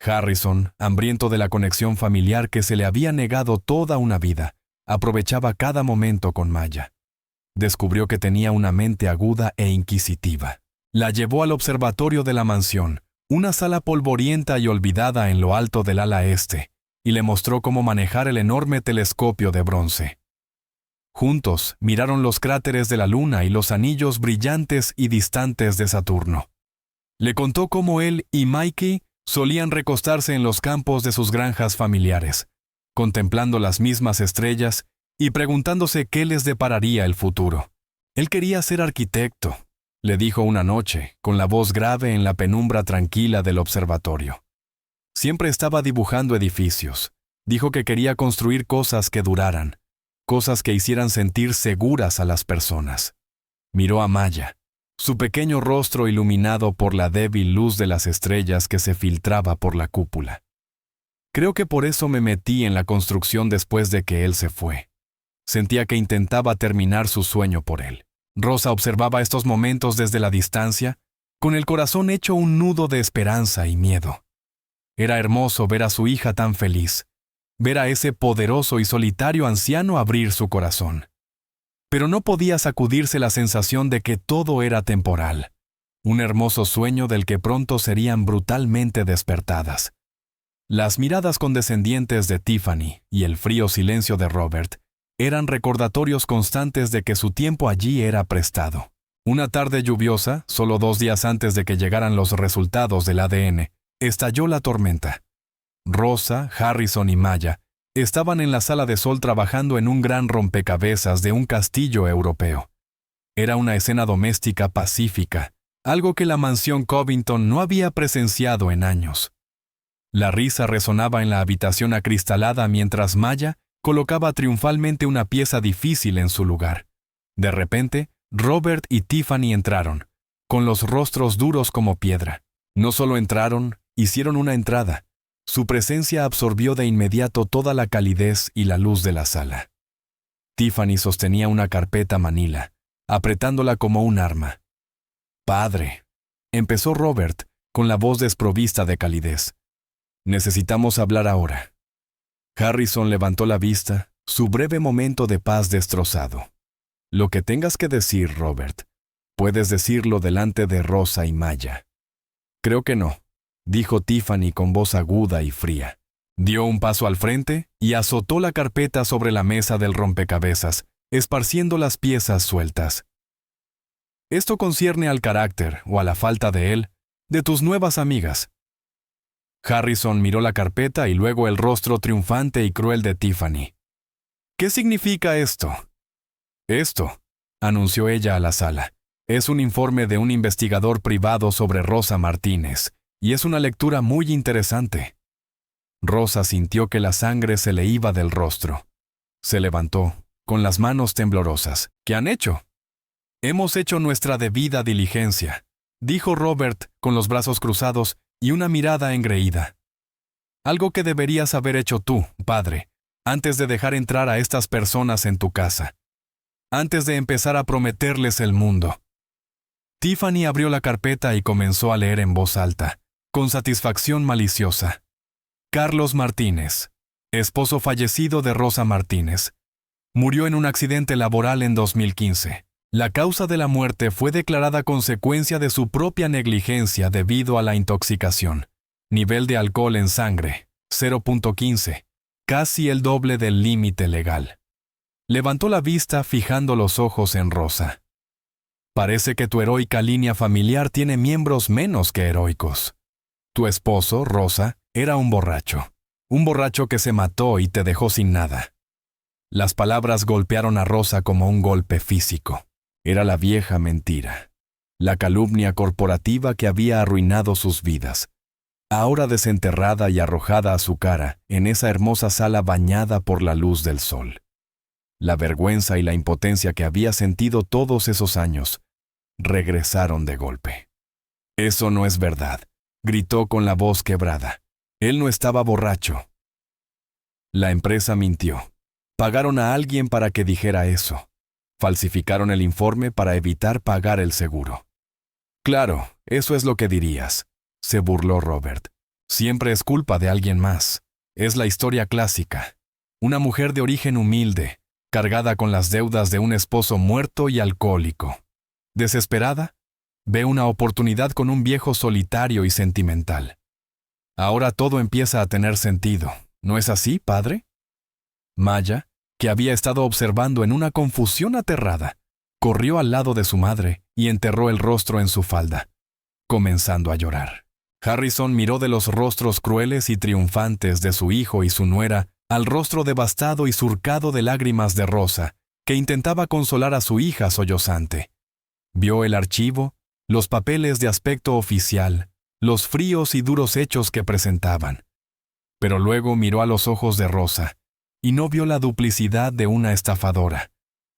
Harrison, hambriento de la conexión familiar que se le había negado toda una vida, aprovechaba cada momento con Maya. Descubrió que tenía una mente aguda e inquisitiva. La llevó al observatorio de la mansión, una sala polvorienta y olvidada en lo alto del ala este, y le mostró cómo manejar el enorme telescopio de bronce. Juntos miraron los cráteres de la Luna y los anillos brillantes y distantes de Saturno. Le contó cómo él y Mikey solían recostarse en los campos de sus granjas familiares, contemplando las mismas estrellas y preguntándose qué les depararía el futuro. Él quería ser arquitecto, le dijo una noche, con la voz grave en la penumbra tranquila del observatorio. Siempre estaba dibujando edificios. Dijo que quería construir cosas que duraran, cosas que hicieran sentir seguras a las personas. Miró a Maya, su pequeño rostro iluminado por la débil luz de las estrellas que se filtraba por la cúpula. Creo que por eso me metí en la construcción después de que él se fue. Sentía que intentaba terminar su sueño por él. Rosa observaba estos momentos desde la distancia, con el corazón hecho un nudo de esperanza y miedo. Era hermoso ver a su hija tan feliz, ver a ese poderoso y solitario anciano abrir su corazón. Pero no podía sacudirse la sensación de que todo era temporal, un hermoso sueño del que pronto serían brutalmente despertadas. Las miradas condescendientes de Tiffany y el frío silencio de Robert eran recordatorios constantes de que su tiempo allí era prestado. Una tarde lluviosa, solo 2 días antes de que llegaran los resultados del ADN, estalló la tormenta. Rosa, Harrison y Maya estaban en la sala de sol trabajando en un gran rompecabezas de un castillo europeo. Era una escena doméstica pacífica, algo que la mansión Covington no había presenciado en años. La risa resonaba en la habitación acristalada mientras Maya colocaba triunfalmente una pieza difícil en su lugar. De repente, Robert y Tiffany entraron, con los rostros duros como piedra. No solo entraron, hicieron una entrada. Su presencia absorbió de inmediato toda la calidez y la luz de la sala. Tiffany sostenía una carpeta manila, apretándola como un arma. «Padre», empezó Robert, con la voz desprovista de calidez. «Necesitamos hablar ahora». Harrison levantó la vista, su breve momento de paz destrozado. «Lo que tengas que decir, Robert, puedes decirlo delante de Rosa y Maya». «Creo que no», dijo Tiffany con voz aguda y fría. Dio un paso al frente y azotó la carpeta sobre la mesa del rompecabezas, esparciendo las piezas sueltas. «Esto concierne al carácter, o a la falta de él, de tus nuevas amigas». Harrison miró la carpeta y luego el rostro triunfante y cruel de Tiffany. «¿Qué significa esto?» «Esto», anunció ella a la sala, «es un informe de un investigador privado sobre Rosa Martínez, y es una lectura muy interesante». Rosa sintió que la sangre se le iba del rostro. Se levantó, con las manos temblorosas. «¿Qué han hecho?» «Hemos hecho nuestra debida diligencia», dijo Robert con los brazos cruzados y una mirada engreída. «Algo que deberías haber hecho tú, padre, antes de dejar entrar a estas personas en tu casa. Antes de empezar a prometerles el mundo». Tiffany abrió la carpeta y comenzó a leer en voz alta, con satisfacción maliciosa. «Carlos Martínez, esposo fallecido de Rosa Martínez. Murió en un accidente laboral en 2015. La causa de la muerte fue declarada consecuencia de su propia negligencia debido a la intoxicación. Nivel de alcohol en sangre, 0.15, casi el doble del límite legal». Levantó la vista fijando los ojos en Rosa. «Parece que tu heroica línea familiar tiene miembros menos que heroicos. Tu esposo, Rosa, Era un borracho que se mató y te dejó sin nada. Las palabras golpearon a Rosa como un golpe físico. Era la vieja mentira, la calumnia corporativa que había arruinado sus vidas, ahora desenterrada y arrojada a su cara en esa hermosa sala bañada por la luz del sol. La vergüenza y la impotencia que había sentido todos esos años regresaron de golpe. «Eso no es verdad», gritó con la voz quebrada. «Él no estaba borracho». La empresa mintió. Pagaron a alguien para que dijera eso. Falsificaron el informe para evitar pagar el seguro. «Claro, eso es lo que dirías», se burló Robert. «Siempre es culpa de alguien más. Es la historia clásica. Una mujer de origen humilde, cargada con las deudas de un esposo muerto y alcohólico. Desesperada, ve una oportunidad con un viejo solitario y sentimental. Ahora todo empieza a tener sentido, ¿no es así, padre?» Maya, que había estado observando en una confusión aterrada, corrió al lado de su madre y enterró el rostro en su falda, comenzando a llorar. Harrison miró de los rostros crueles y triunfantes de su hijo y su nuera al rostro devastado y surcado de lágrimas de Rosa, que intentaba consolar a su hija sollozante. Vio el archivo, los papeles de aspecto oficial, los fríos y duros hechos que presentaban. Pero luego miró a los ojos de Rosa, y no vio la duplicidad de una estafadora,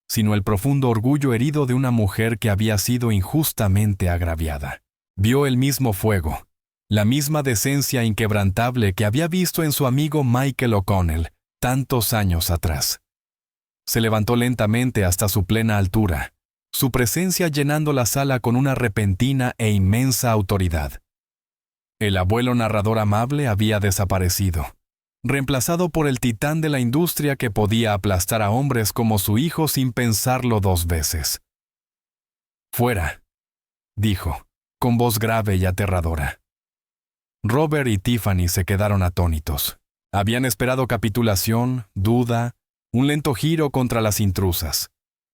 sino el profundo orgullo herido de una mujer que había sido injustamente agraviada. Vio el mismo fuego, la misma decencia inquebrantable que había visto en su amigo Michael O'Connell tantos años atrás. Se levantó lentamente hasta su plena altura, su presencia llenando la sala con una repentina e inmensa autoridad. El abuelo narrador amable había desaparecido, reemplazado por el titán de la industria que podía aplastar a hombres como su hijo sin pensarlo 2 veces. «Fuera», dijo, con voz grave y aterradora. Robert y Tiffany se quedaron atónitos. Habían esperado capitulación, duda, un lento giro contra las intrusas.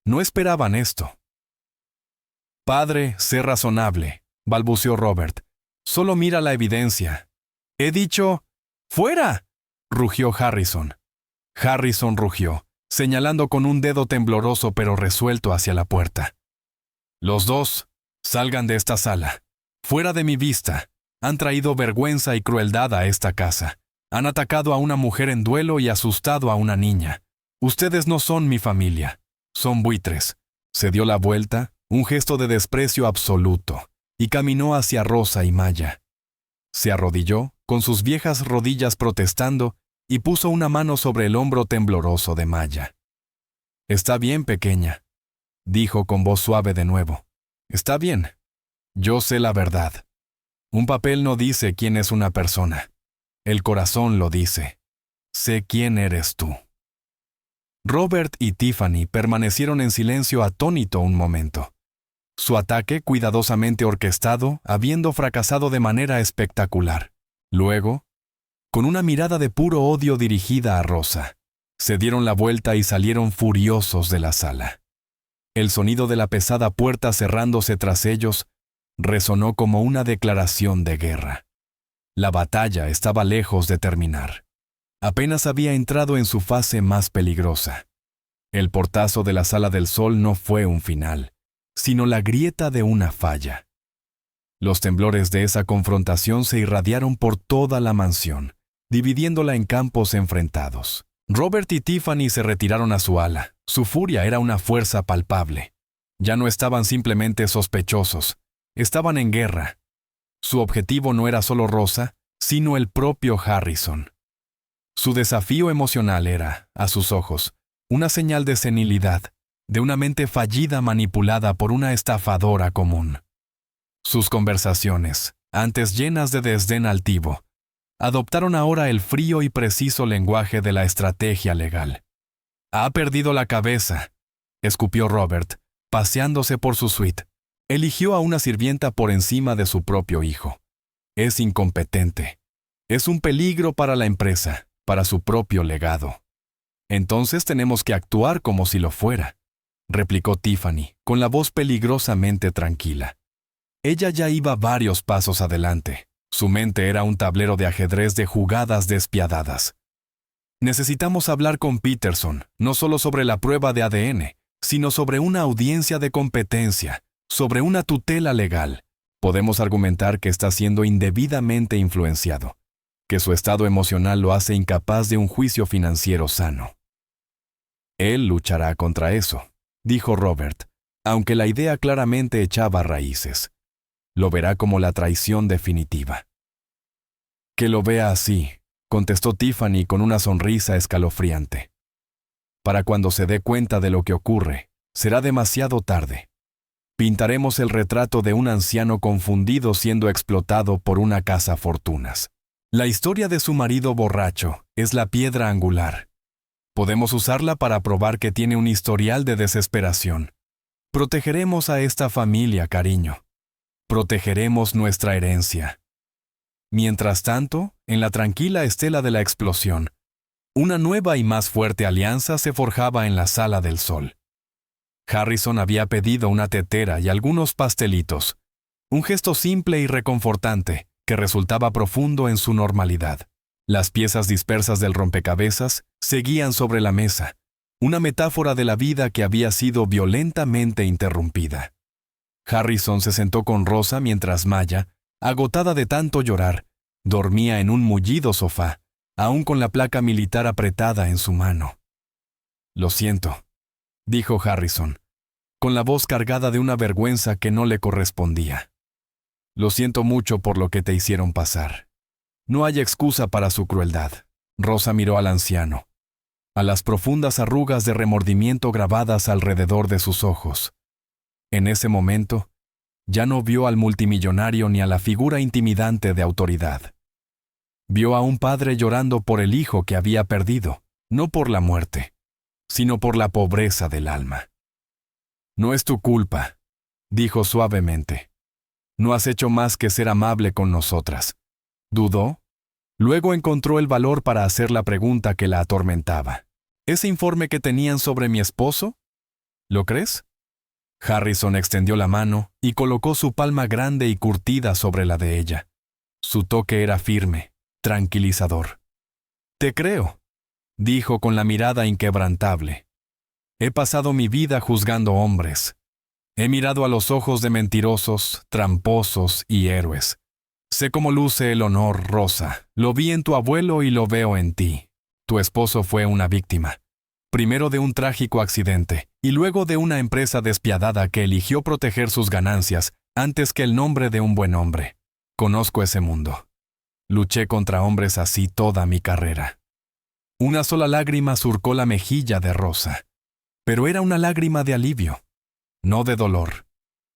No esperaban esto. «Padre, sé razonable», balbuceó Robert. «Solo mira la evidencia». «He dicho, ¡fuera!», rugió Harrison. Harrison rugió, señalando con un dedo tembloroso pero resuelto hacia la puerta. «Los dos, salgan de esta sala. Fuera de mi vista. Han traído vergüenza y crueldad a esta casa. Han atacado a una mujer en duelo y asustado a una niña. Ustedes no son mi familia. Son buitres». Se dio la vuelta, un gesto de desprecio absoluto, y caminó hacia Rosa y Maya. Se arrodilló, con sus viejas rodillas protestando, y puso una mano sobre el hombro tembloroso de Maya. «Está bien, pequeña», dijo con voz suave de nuevo. «Está bien. Yo sé la verdad. Un papel no dice quién es una persona. El corazón lo dice. Sé quién eres tú». Robert y Tiffany permanecieron en silencio atónito un momento. Su ataque, cuidadosamente orquestado, habiendo fracasado de manera espectacular. Luego, con una mirada de puro odio dirigida a Rosa, se dieron la vuelta y salieron furiosos de la sala. El sonido de la pesada puerta cerrándose tras ellos resonó como una declaración de guerra. La batalla estaba lejos de terminar. Apenas había entrado en su fase más peligrosa. El portazo de la Sala del Sol no fue un final, sino la grieta de una falla. Los temblores de esa confrontación se irradiaron por toda la mansión, dividiéndola en campos enfrentados. Robert y Tiffany se retiraron a su ala. Su furia era una fuerza palpable. Ya no estaban simplemente sospechosos, estaban en guerra. Su objetivo no era solo Rosa, sino el propio Harrison. Su desafío emocional era, a sus ojos, una señal de senilidad, de una mente fallida manipulada por una estafadora común. Sus conversaciones, antes llenas de desdén altivo, adoptaron ahora el frío y preciso lenguaje de la estrategia legal. «Ha perdido la cabeza», escupió Robert, paseándose por su suite. Eligió a una sirvienta por encima de su propio hijo. «Es incompetente. Es un peligro para la empresa, para su propio legado». «Entonces tenemos que actuar como si lo fuera», replicó Tiffany, con la voz peligrosamente tranquila. Ella ya iba varios pasos adelante, Su mente era un tablero de ajedrez de jugadas despiadadas. Necesitamos hablar con Peterson, no solo sobre la prueba de ADN, sino sobre una audiencia de competencia, sobre una tutela legal. Podemos argumentar que está siendo indebidamente influenciado, que su estado emocional lo hace incapaz de un juicio financiero sano. Él luchará contra eso, dijo Robert, aunque la idea claramente echaba raíces. Lo verá como la traición definitiva. Que lo vea así, contestó Tiffany con una sonrisa escalofriante. Para cuando se dé cuenta de lo que ocurre, será demasiado tarde. Pintaremos el retrato de un anciano confundido siendo explotado por una cazafortunas. La historia de su marido borracho es la piedra angular. Podemos usarla para probar que tiene un historial de desesperación. Protegeremos a esta familia, cariño. Protegeremos nuestra herencia. Mientras tanto, en la tranquila estela de la explosión, una nueva y más fuerte alianza se forjaba en la sala del sol. Harrison había pedido una tetera y algunos pastelitos, un gesto simple y reconfortante que resultaba profundo en su normalidad. Las piezas dispersas del rompecabezas seguían sobre la mesa, una metáfora de la vida que había sido violentamente interrumpida. Harrison se sentó con Rosa mientras Maya, agotada de tanto llorar, dormía en un mullido sofá, aún con la placa militar apretada en su mano. «Lo siento», dijo Harrison, con la voz cargada de una vergüenza que no le correspondía. «Lo siento mucho por lo que te hicieron pasar. No hay excusa para su crueldad». Rosa miró al anciano, a las profundas arrugas de remordimiento grabadas alrededor de sus ojos. En ese momento, ya no vio al multimillonario ni a la figura intimidante de autoridad. Vio a un padre llorando por el hijo que había perdido, no por la muerte, sino por la pobreza del alma. «No es tu culpa», dijo suavemente. «No has hecho más que ser amable con nosotras». Dudó. Luego encontró el valor para hacer la pregunta que la atormentaba. «¿Ese informe que tenían sobre mi esposo? ¿Lo crees?» Harrison extendió la mano y colocó su palma grande y curtida sobre la de ella. Su toque era firme, tranquilizador. «Te creo», dijo con la mirada inquebrantable. «He pasado mi vida juzgando hombres. He mirado a los ojos de mentirosos, tramposos y héroes. Sé cómo luce el honor, Rosa. Lo vi en tu abuelo y lo veo en ti. Tu esposo fue una víctima. Primero de un trágico accidente y luego de una empresa despiadada que eligió proteger sus ganancias antes que el nombre de un buen hombre. Conozco ese mundo. Luché contra hombres así toda mi carrera». Una sola lágrima surcó la mejilla de Rosa, pero era una lágrima de alivio, no de dolor.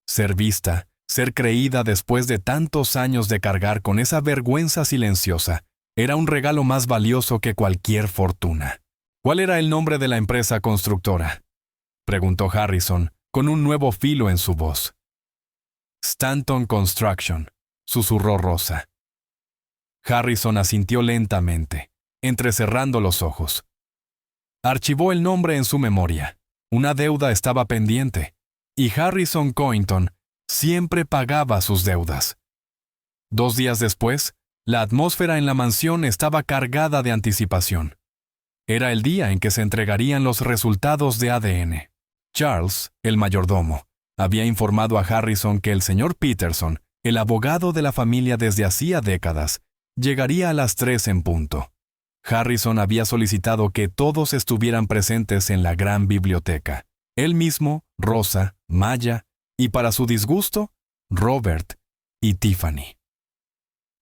Ser vista, ser creída después de tantos años de cargar con esa vergüenza silenciosa, era un regalo más valioso que cualquier fortuna. «¿Cuál era el nombre de la empresa constructora?», preguntó Harrison, con un nuevo filo en su voz. «Stanton Construction», susurró Rosa. Harrison asintió lentamente, entrecerrando los ojos. Archivó el nombre en su memoria. Una deuda estaba pendiente, y Harrison Cointon siempre pagaba sus deudas. 2 días después, la atmósfera en la mansión estaba cargada de anticipación. Era el día en que se entregarían los resultados de ADN. Charles, el mayordomo, había informado a Harrison que el señor Peterson, el abogado de la familia desde hacía décadas, llegaría a las 3 en punto. Harrison había solicitado que todos estuvieran presentes en la gran biblioteca. Él mismo, Rosa, Maya y, para su disgusto, Robert y Tiffany.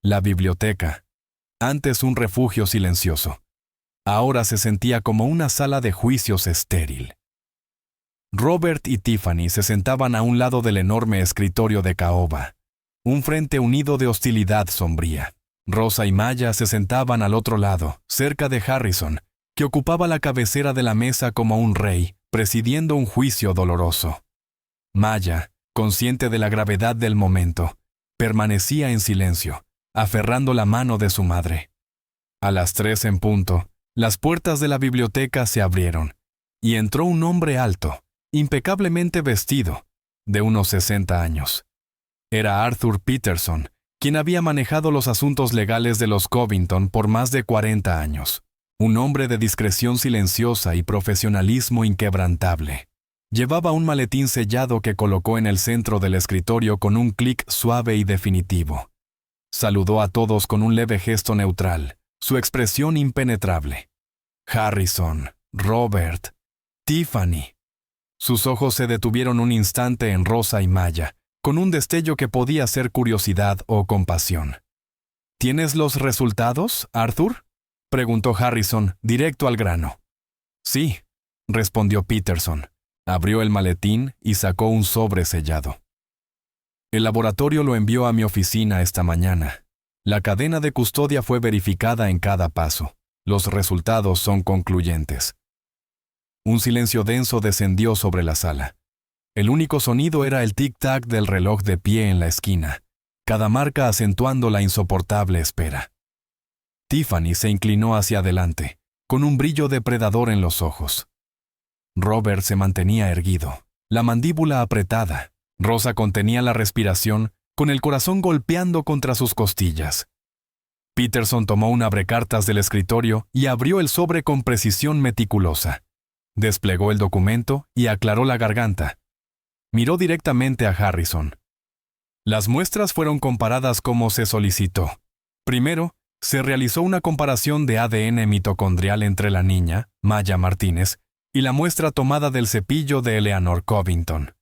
La biblioteca, antes un refugio silencioso, ahora se sentía como una sala de juicios estéril. Robert y Tiffany se sentaban a un lado del enorme escritorio de caoba, un frente unido de hostilidad sombría. Rosa y Maya se sentaban al otro lado, cerca de Harrison, que ocupaba la cabecera de la mesa como un rey, presidiendo un juicio doloroso. Maya, consciente de la gravedad del momento, permanecía en silencio, aferrando la mano de su madre. A las 3 en punto, las puertas de la biblioteca se abrieron, y entró un hombre alto, impecablemente vestido, de unos 60 años. Era Arthur Peterson, quien había manejado los asuntos legales de los Covington por más de 40 años. Un hombre de discreción silenciosa y profesionalismo inquebrantable. Llevaba un maletín sellado que colocó en el centro del escritorio con un clic suave y definitivo. Saludó a todos con un leve gesto neutral, su expresión impenetrable. Harrison, Robert, Tiffany. Sus ojos se detuvieron un instante en Rosa y Maya, con un destello que podía ser curiosidad o compasión. ¿Tienes los resultados, Arthur?, preguntó Harrison, directo al grano. Sí, respondió Peterson. Abrió el maletín y sacó un sobre sellado. El laboratorio lo envió a mi oficina esta mañana. La cadena de custodia fue verificada en cada paso. Los resultados son concluyentes. Un silencio denso descendió sobre la sala. El único sonido era el tic-tac del reloj de pie en la esquina, cada marca acentuando la insoportable espera. Tiffany se inclinó hacia adelante, con un brillo depredador en los ojos. Robert se mantenía erguido, la mandíbula apretada. Rosa contenía la respiración, con el corazón golpeando contra sus costillas. Peterson tomó un abrecartas del escritorio y abrió el sobre con precisión meticulosa. Desplegó el documento y aclaró la garganta. Miró directamente a Harrison. Las muestras fueron comparadas como se solicitó. Primero, se realizó una comparación de ADN mitocondrial entre la niña, Maya Martínez, y la muestra tomada del cepillo de Eleanor Covington.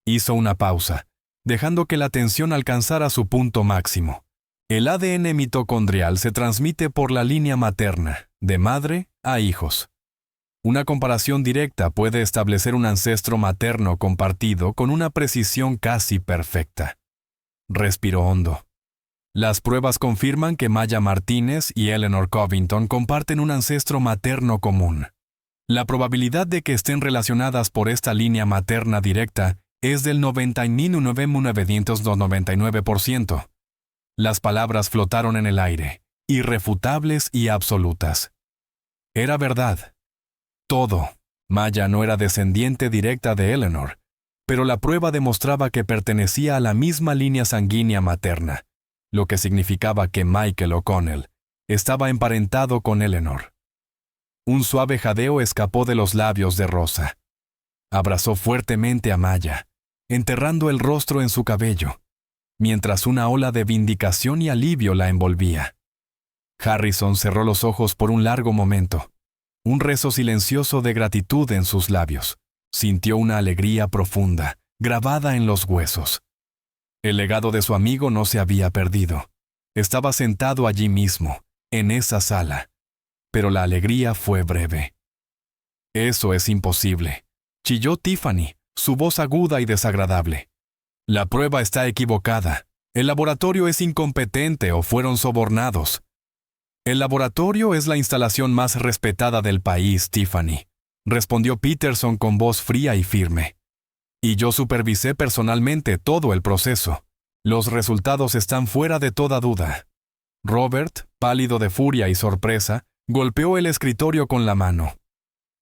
Hizo una pausa, dejando que la tensión alcanzara su punto máximo. El ADN mitocondrial se transmite por la línea materna, de madre a hijos. Una comparación directa puede establecer un ancestro materno compartido con una precisión casi perfecta. Respiró hondo. Las pruebas confirman que Maya Martínez y Eleanor Covington comparten un ancestro materno común. La probabilidad de que estén relacionadas por esta línea materna directa es del 99,999%. Las palabras flotaron en el aire, irrefutables y absolutas. Era verdad. Todo. Maya no era descendiente directa de Eleanor, pero la prueba demostraba que pertenecía a la misma línea sanguínea materna, lo que significaba que Michael O'Connell estaba emparentado con Eleanor. Un suave jadeo escapó de los labios de Rosa. Abrazó fuertemente a Maya, enterrando el rostro en su cabello, mientras una ola de vindicación y alivio la envolvía. Harrison cerró los ojos por un largo momento, un rezo silencioso de gratitud en sus labios. Sintió una alegría profunda, grabada en los huesos. El legado de su amigo no se había perdido. Estaba sentado allí mismo, en esa sala. Pero la alegría fue breve. «Eso es imposible», chilló Tiffany, su voz aguda y desagradable. «La prueba está equivocada. El laboratorio es incompetente o fueron sobornados». «El laboratorio es la instalación más respetada del país, Tiffany», respondió Peterson con voz fría y firme. «Y yo supervisé personalmente todo el proceso. Los resultados están fuera de toda duda». Robert, pálido de furia y sorpresa, golpeó el escritorio con la mano.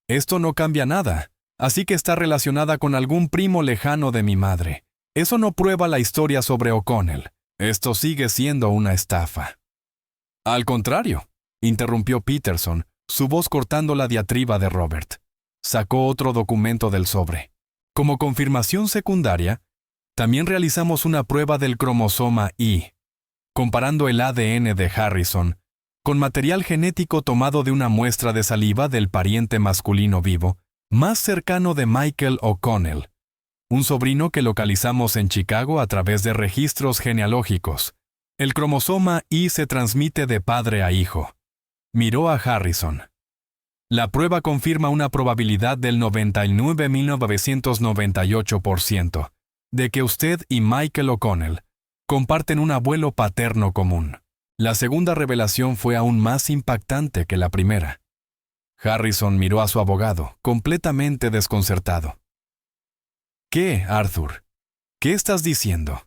«Esto no cambia nada, así que está relacionada con algún primo lejano de mi madre. Eso no prueba la historia sobre O'Connell. Esto sigue siendo una estafa». «Al contrario», interrumpió Peterson, su voz cortando la diatriba de Robert. Sacó otro documento del sobre. «Como confirmación secundaria, también realizamos una prueba del cromosoma Y, comparando el ADN de Harrison con material genético tomado de una muestra de saliva del pariente masculino vivo más cercano de Michael O'Connell, un sobrino que localizamos en Chicago a través de registros genealógicos. El cromosoma Y se transmite de padre a hijo». Miró a Harrison. «La prueba confirma una probabilidad del 99,998% de que usted y Michael O'Connell comparten un abuelo paterno común». La segunda revelación fue aún más impactante que la primera. Harrison miró a su abogado, completamente desconcertado. «¿Qué, Arthur? ¿Qué estás diciendo?»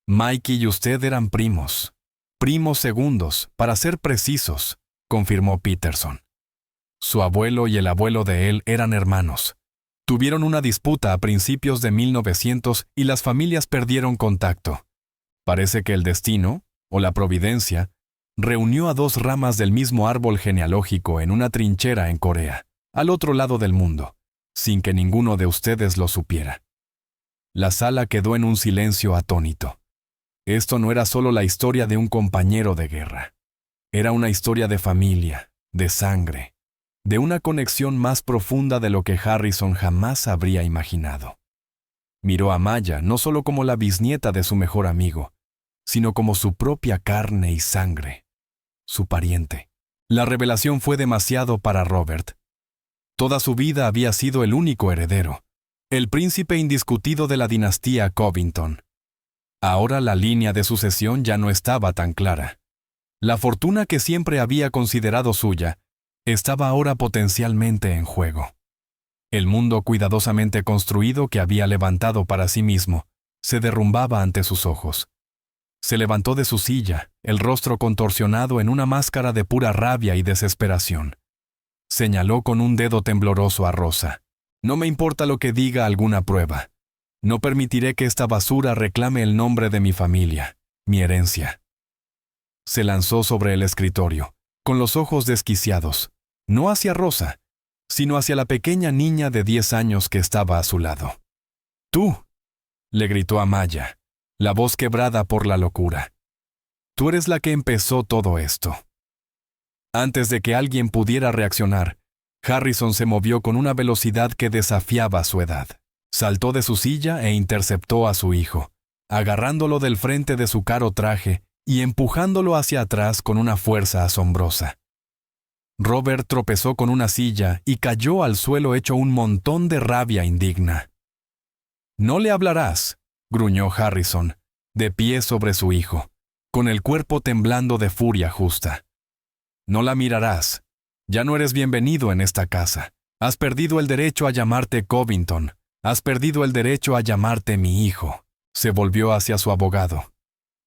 «Mikey y usted eran primos segundos, para ser precisos», confirmó Peterson. Su abuelo y el abuelo de él eran hermanos. Tuvieron una disputa a principios de 1900 y las familias perdieron contacto. Parece que el destino, o la providencia, reunió a dos ramas del mismo árbol genealógico en una trinchera en Corea, al otro lado del mundo, sin que ninguno de ustedes lo supiera. La sala quedó en un silencio atónito. Esto no era solo la historia de un compañero de guerra. Era una historia de familia, de sangre, de una conexión más profunda de lo que Harrison jamás habría imaginado. Miró a Maya no solo como la bisnieta de su mejor amigo, sino como su propia carne y sangre, su pariente. La revelación fue demasiado para Robert. Toda su vida había sido el único heredero, el príncipe indiscutido de la dinastía Covington. Ahora la línea de sucesión ya no estaba tan clara. La fortuna que siempre había considerado suya estaba ahora potencialmente en juego. El mundo cuidadosamente construido que había levantado para sí mismo se derrumbaba ante sus ojos. Se levantó de su silla, el rostro contorsionado en una máscara de pura rabia y desesperación. Señaló con un dedo tembloroso a Rosa. No me importa lo que diga alguna prueba. No permitiré que esta basura reclame el nombre de mi familia, mi herencia. Se lanzó sobre el escritorio, con los ojos desquiciados, no hacia Rosa, sino hacia la pequeña niña de 10 años que estaba a su lado. «Tú», le gritó a Maya, la voz quebrada por la locura. «Tú eres la que empezó todo esto». Antes de que alguien pudiera reaccionar, Harrison se movió con una velocidad que desafiaba su edad. Saltó de su silla e interceptó a su hijo, agarrándolo del frente de su caro traje y empujándolo hacia atrás con una fuerza asombrosa. Robert tropezó con una silla y cayó al suelo hecho un montón de rabia indigna. «No le hablarás», gruñó Harrison, de pie sobre su hijo, con el cuerpo temblando de furia justa. «No la mirarás. Ya no eres bienvenido en esta casa. Has perdido el derecho a llamarte Covington. Has perdido el derecho a llamarte mi hijo». Se volvió hacia su abogado,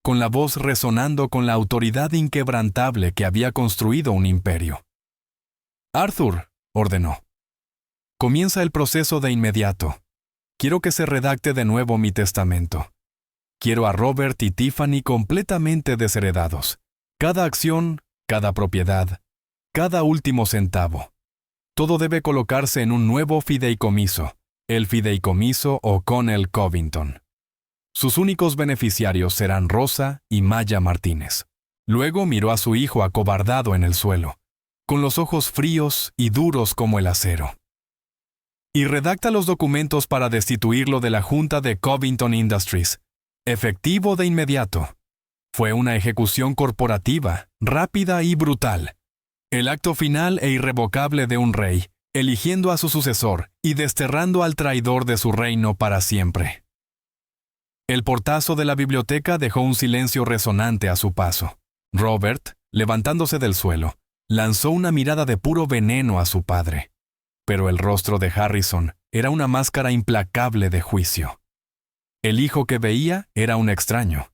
con la voz resonando con la autoridad inquebrantable que había construido un imperio. «Arthur», ordenó, «comienza el proceso de inmediato. Quiero que se redacte de nuevo mi testamento. Quiero a Robert y Tiffany completamente desheredados. Cada acción, cada propiedad, cada último centavo. Todo debe colocarse en un nuevo fideicomiso, el fideicomiso O'Connell Covington. Sus únicos beneficiarios serán Rosa y Maya Martínez». Luego miró a su hijo acobardado en el suelo, con los ojos fríos y duros como el acero. «Y redacta los documentos para destituirlo de la Junta de Covington Industries. Efectivo de inmediato». Fue una ejecución corporativa, rápida y brutal. El acto final e irrevocable de un rey, eligiendo a su sucesor y desterrando al traidor de su reino para siempre. El portazo de la biblioteca dejó un silencio resonante a su paso. Robert, levantándose del suelo, lanzó una mirada de puro veneno a su padre. Pero el rostro de Harrison era una máscara implacable de juicio. El hijo que veía era un extraño.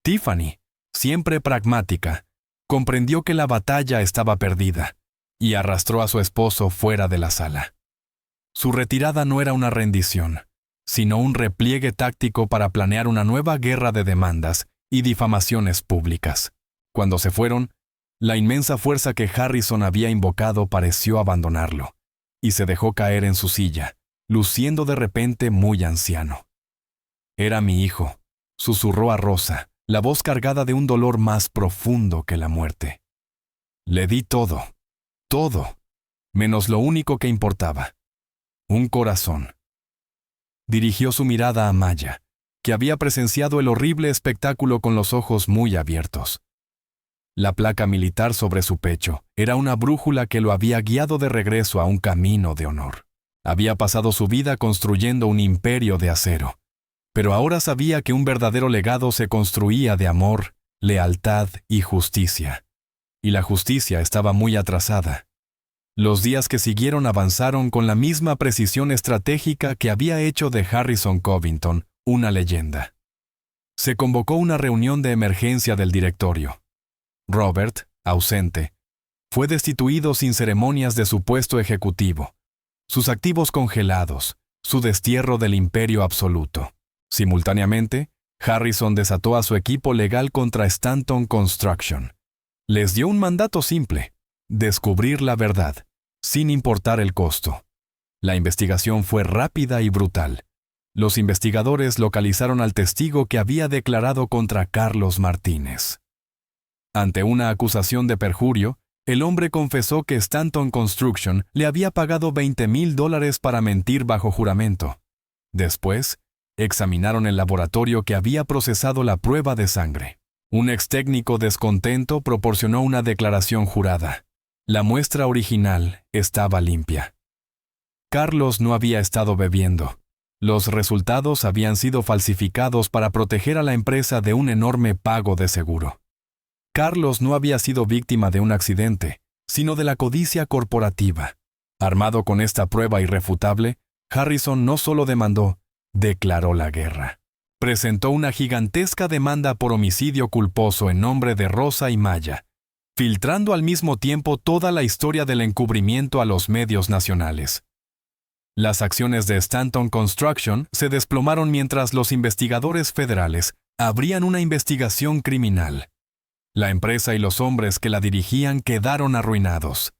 Tiffany, siempre pragmática, comprendió que la batalla estaba perdida y arrastró a su esposo fuera de la sala. Su retirada no era una rendición, sino un repliegue táctico para planear una nueva guerra de demandas y difamaciones públicas. Cuando se fueron, la inmensa fuerza que Harrison había invocado pareció abandonarlo, y se dejó caer en su silla, luciendo de repente muy anciano. «Era mi hijo», susurró a Rosa, la voz cargada de un dolor más profundo que la muerte. «Le di todo, menos lo único que importaba, un corazón». Dirigió su mirada a Maya, que había presenciado el horrible espectáculo con los ojos muy abiertos. La placa militar sobre su pecho era una brújula que lo había guiado de regreso a un camino de honor. Había pasado su vida construyendo un imperio de acero, pero ahora sabía que un verdadero legado se construía de amor, lealtad y justicia. Y la justicia estaba muy atrasada. Los días que siguieron avanzaron con la misma precisión estratégica que había hecho de Harrison Covington una leyenda. Se convocó una reunión de emergencia del directorio. Robert, ausente, fue destituido sin ceremonias de su puesto ejecutivo, sus activos congelados, su destierro del imperio absoluto. Simultáneamente, Harrison desató a su equipo legal contra Stanton Construction. Les dio un mandato simple: descubrir la verdad, sin importar el costo. La investigación fue rápida y brutal. Los investigadores localizaron al testigo que había declarado contra Carlos Martínez. Ante una acusación de perjurio, el hombre confesó que Stanton Construction le había pagado $20,000 para mentir bajo juramento. Después, examinaron el laboratorio que había procesado la prueba de sangre. Un ex técnico descontento proporcionó una declaración jurada. La muestra original estaba limpia. Carlos no había estado bebiendo. Los resultados habían sido falsificados para proteger a la empresa de un enorme pago de seguro. Carlos no había sido víctima de un accidente, sino de la codicia corporativa. Armado con esta prueba irrefutable, Harrison no solo demandó, declaró la guerra. Presentó una gigantesca demanda por homicidio culposo en nombre de Rosa y Maya, filtrando al mismo tiempo toda la historia del encubrimiento a los medios nacionales. Las acciones de Stanton Construction se desplomaron mientras los investigadores federales abrían una investigación criminal. La empresa y los hombres que la dirigían quedaron arruinados.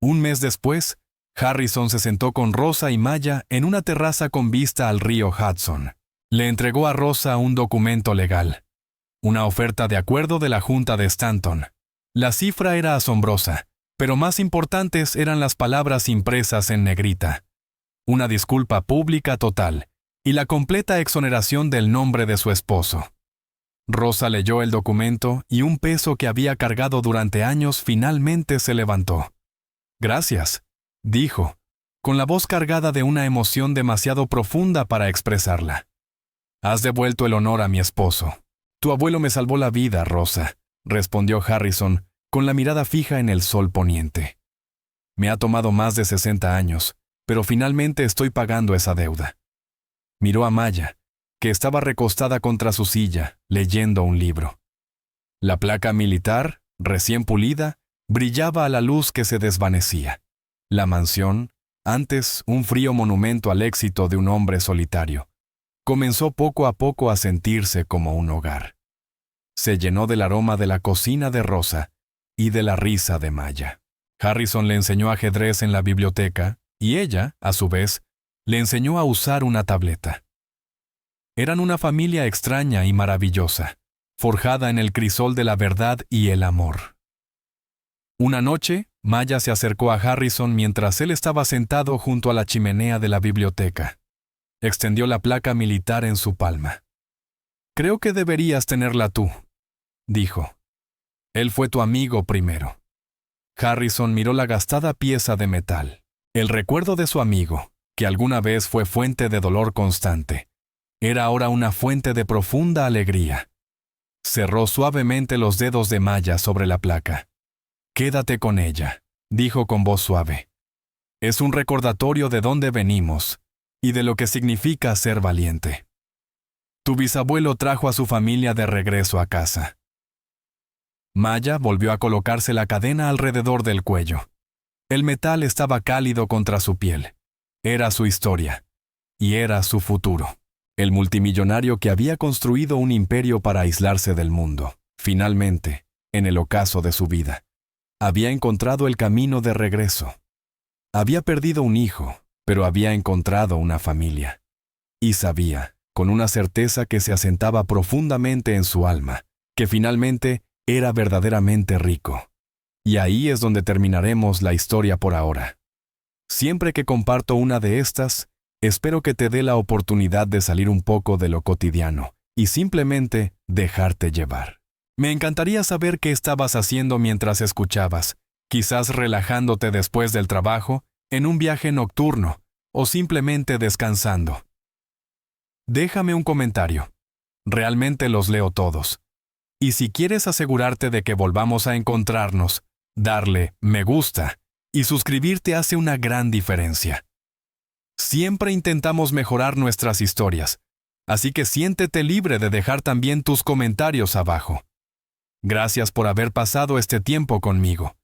Un mes después, Harrison se sentó con Rosa y Maya en una terraza con vista al río Hudson. Le entregó a Rosa un documento legal, una oferta de acuerdo de la Junta de Stanton. La cifra era asombrosa, pero más importantes eran las palabras impresas en negrita. Una disculpa pública total y la completa exoneración del nombre de su esposo. Rosa leyó el documento y un peso que había cargado durante años finalmente se levantó. «Gracias», dijo, con la voz cargada de una emoción demasiado profunda para expresarla. «Has devuelto el honor a mi esposo. Tu abuelo me salvó la vida, Rosa», respondió Harrison, con la mirada fija en el sol poniente. «Me ha tomado más de 60 años, pero finalmente estoy pagando esa deuda». Miró a Maya, que estaba recostada contra su silla, leyendo un libro. La placa militar, recién pulida, brillaba a la luz que se desvanecía. La mansión, antes un frío monumento al éxito de un hombre solitario, comenzó poco a poco a sentirse como un hogar. Se llenó del aroma de la cocina de Rosa y de la risa de Maya. Harrison le enseñó ajedrez en la biblioteca y ella, a su vez, le enseñó a usar una tableta. Eran una familia extraña y maravillosa, forjada en el crisol de la verdad y el amor. Una noche, Maya se acercó a Harrison mientras él estaba sentado junto a la chimenea de la biblioteca. Extendió la placa militar en su palma. «Creo que deberías tenerla tú», dijo. «Él fue tu amigo primero». Harrison miró la gastada pieza de metal. El recuerdo de su amigo, que alguna vez fue fuente de dolor constante, era ahora una fuente de profunda alegría. Cerró suavemente los dedos de Maya sobre la placa. «Quédate con ella», dijo con voz suave. «Es un recordatorio de dónde venimos y de lo que significa ser valiente. Tu bisabuelo trajo a su familia de regreso a casa». Maya volvió a colocarse la cadena alrededor del cuello. El metal estaba cálido contra su piel. Era su historia. Y era su futuro. El multimillonario que había construido un imperio para aislarse del mundo, finalmente, en el ocaso de su vida, había encontrado el camino de regreso. Había perdido un hijo, pero había encontrado una familia. Y sabía, con una certeza que se asentaba profundamente en su alma, que finalmente era verdaderamente rico. Y ahí es donde terminaremos la historia por ahora. Siempre que comparto una de estas, espero que te dé la oportunidad de salir un poco de lo cotidiano y simplemente dejarte llevar. Me encantaría saber qué estabas haciendo mientras escuchabas, quizás relajándote después del trabajo, en un viaje nocturno, o simplemente descansando. Déjame un comentario. Realmente los leo todos. Y si quieres asegurarte de que volvamos a encontrarnos, darle me gusta y suscribirte hace una gran diferencia. Siempre intentamos mejorar nuestras historias, así que siéntete libre de dejar también tus comentarios abajo. Gracias por haber pasado este tiempo conmigo.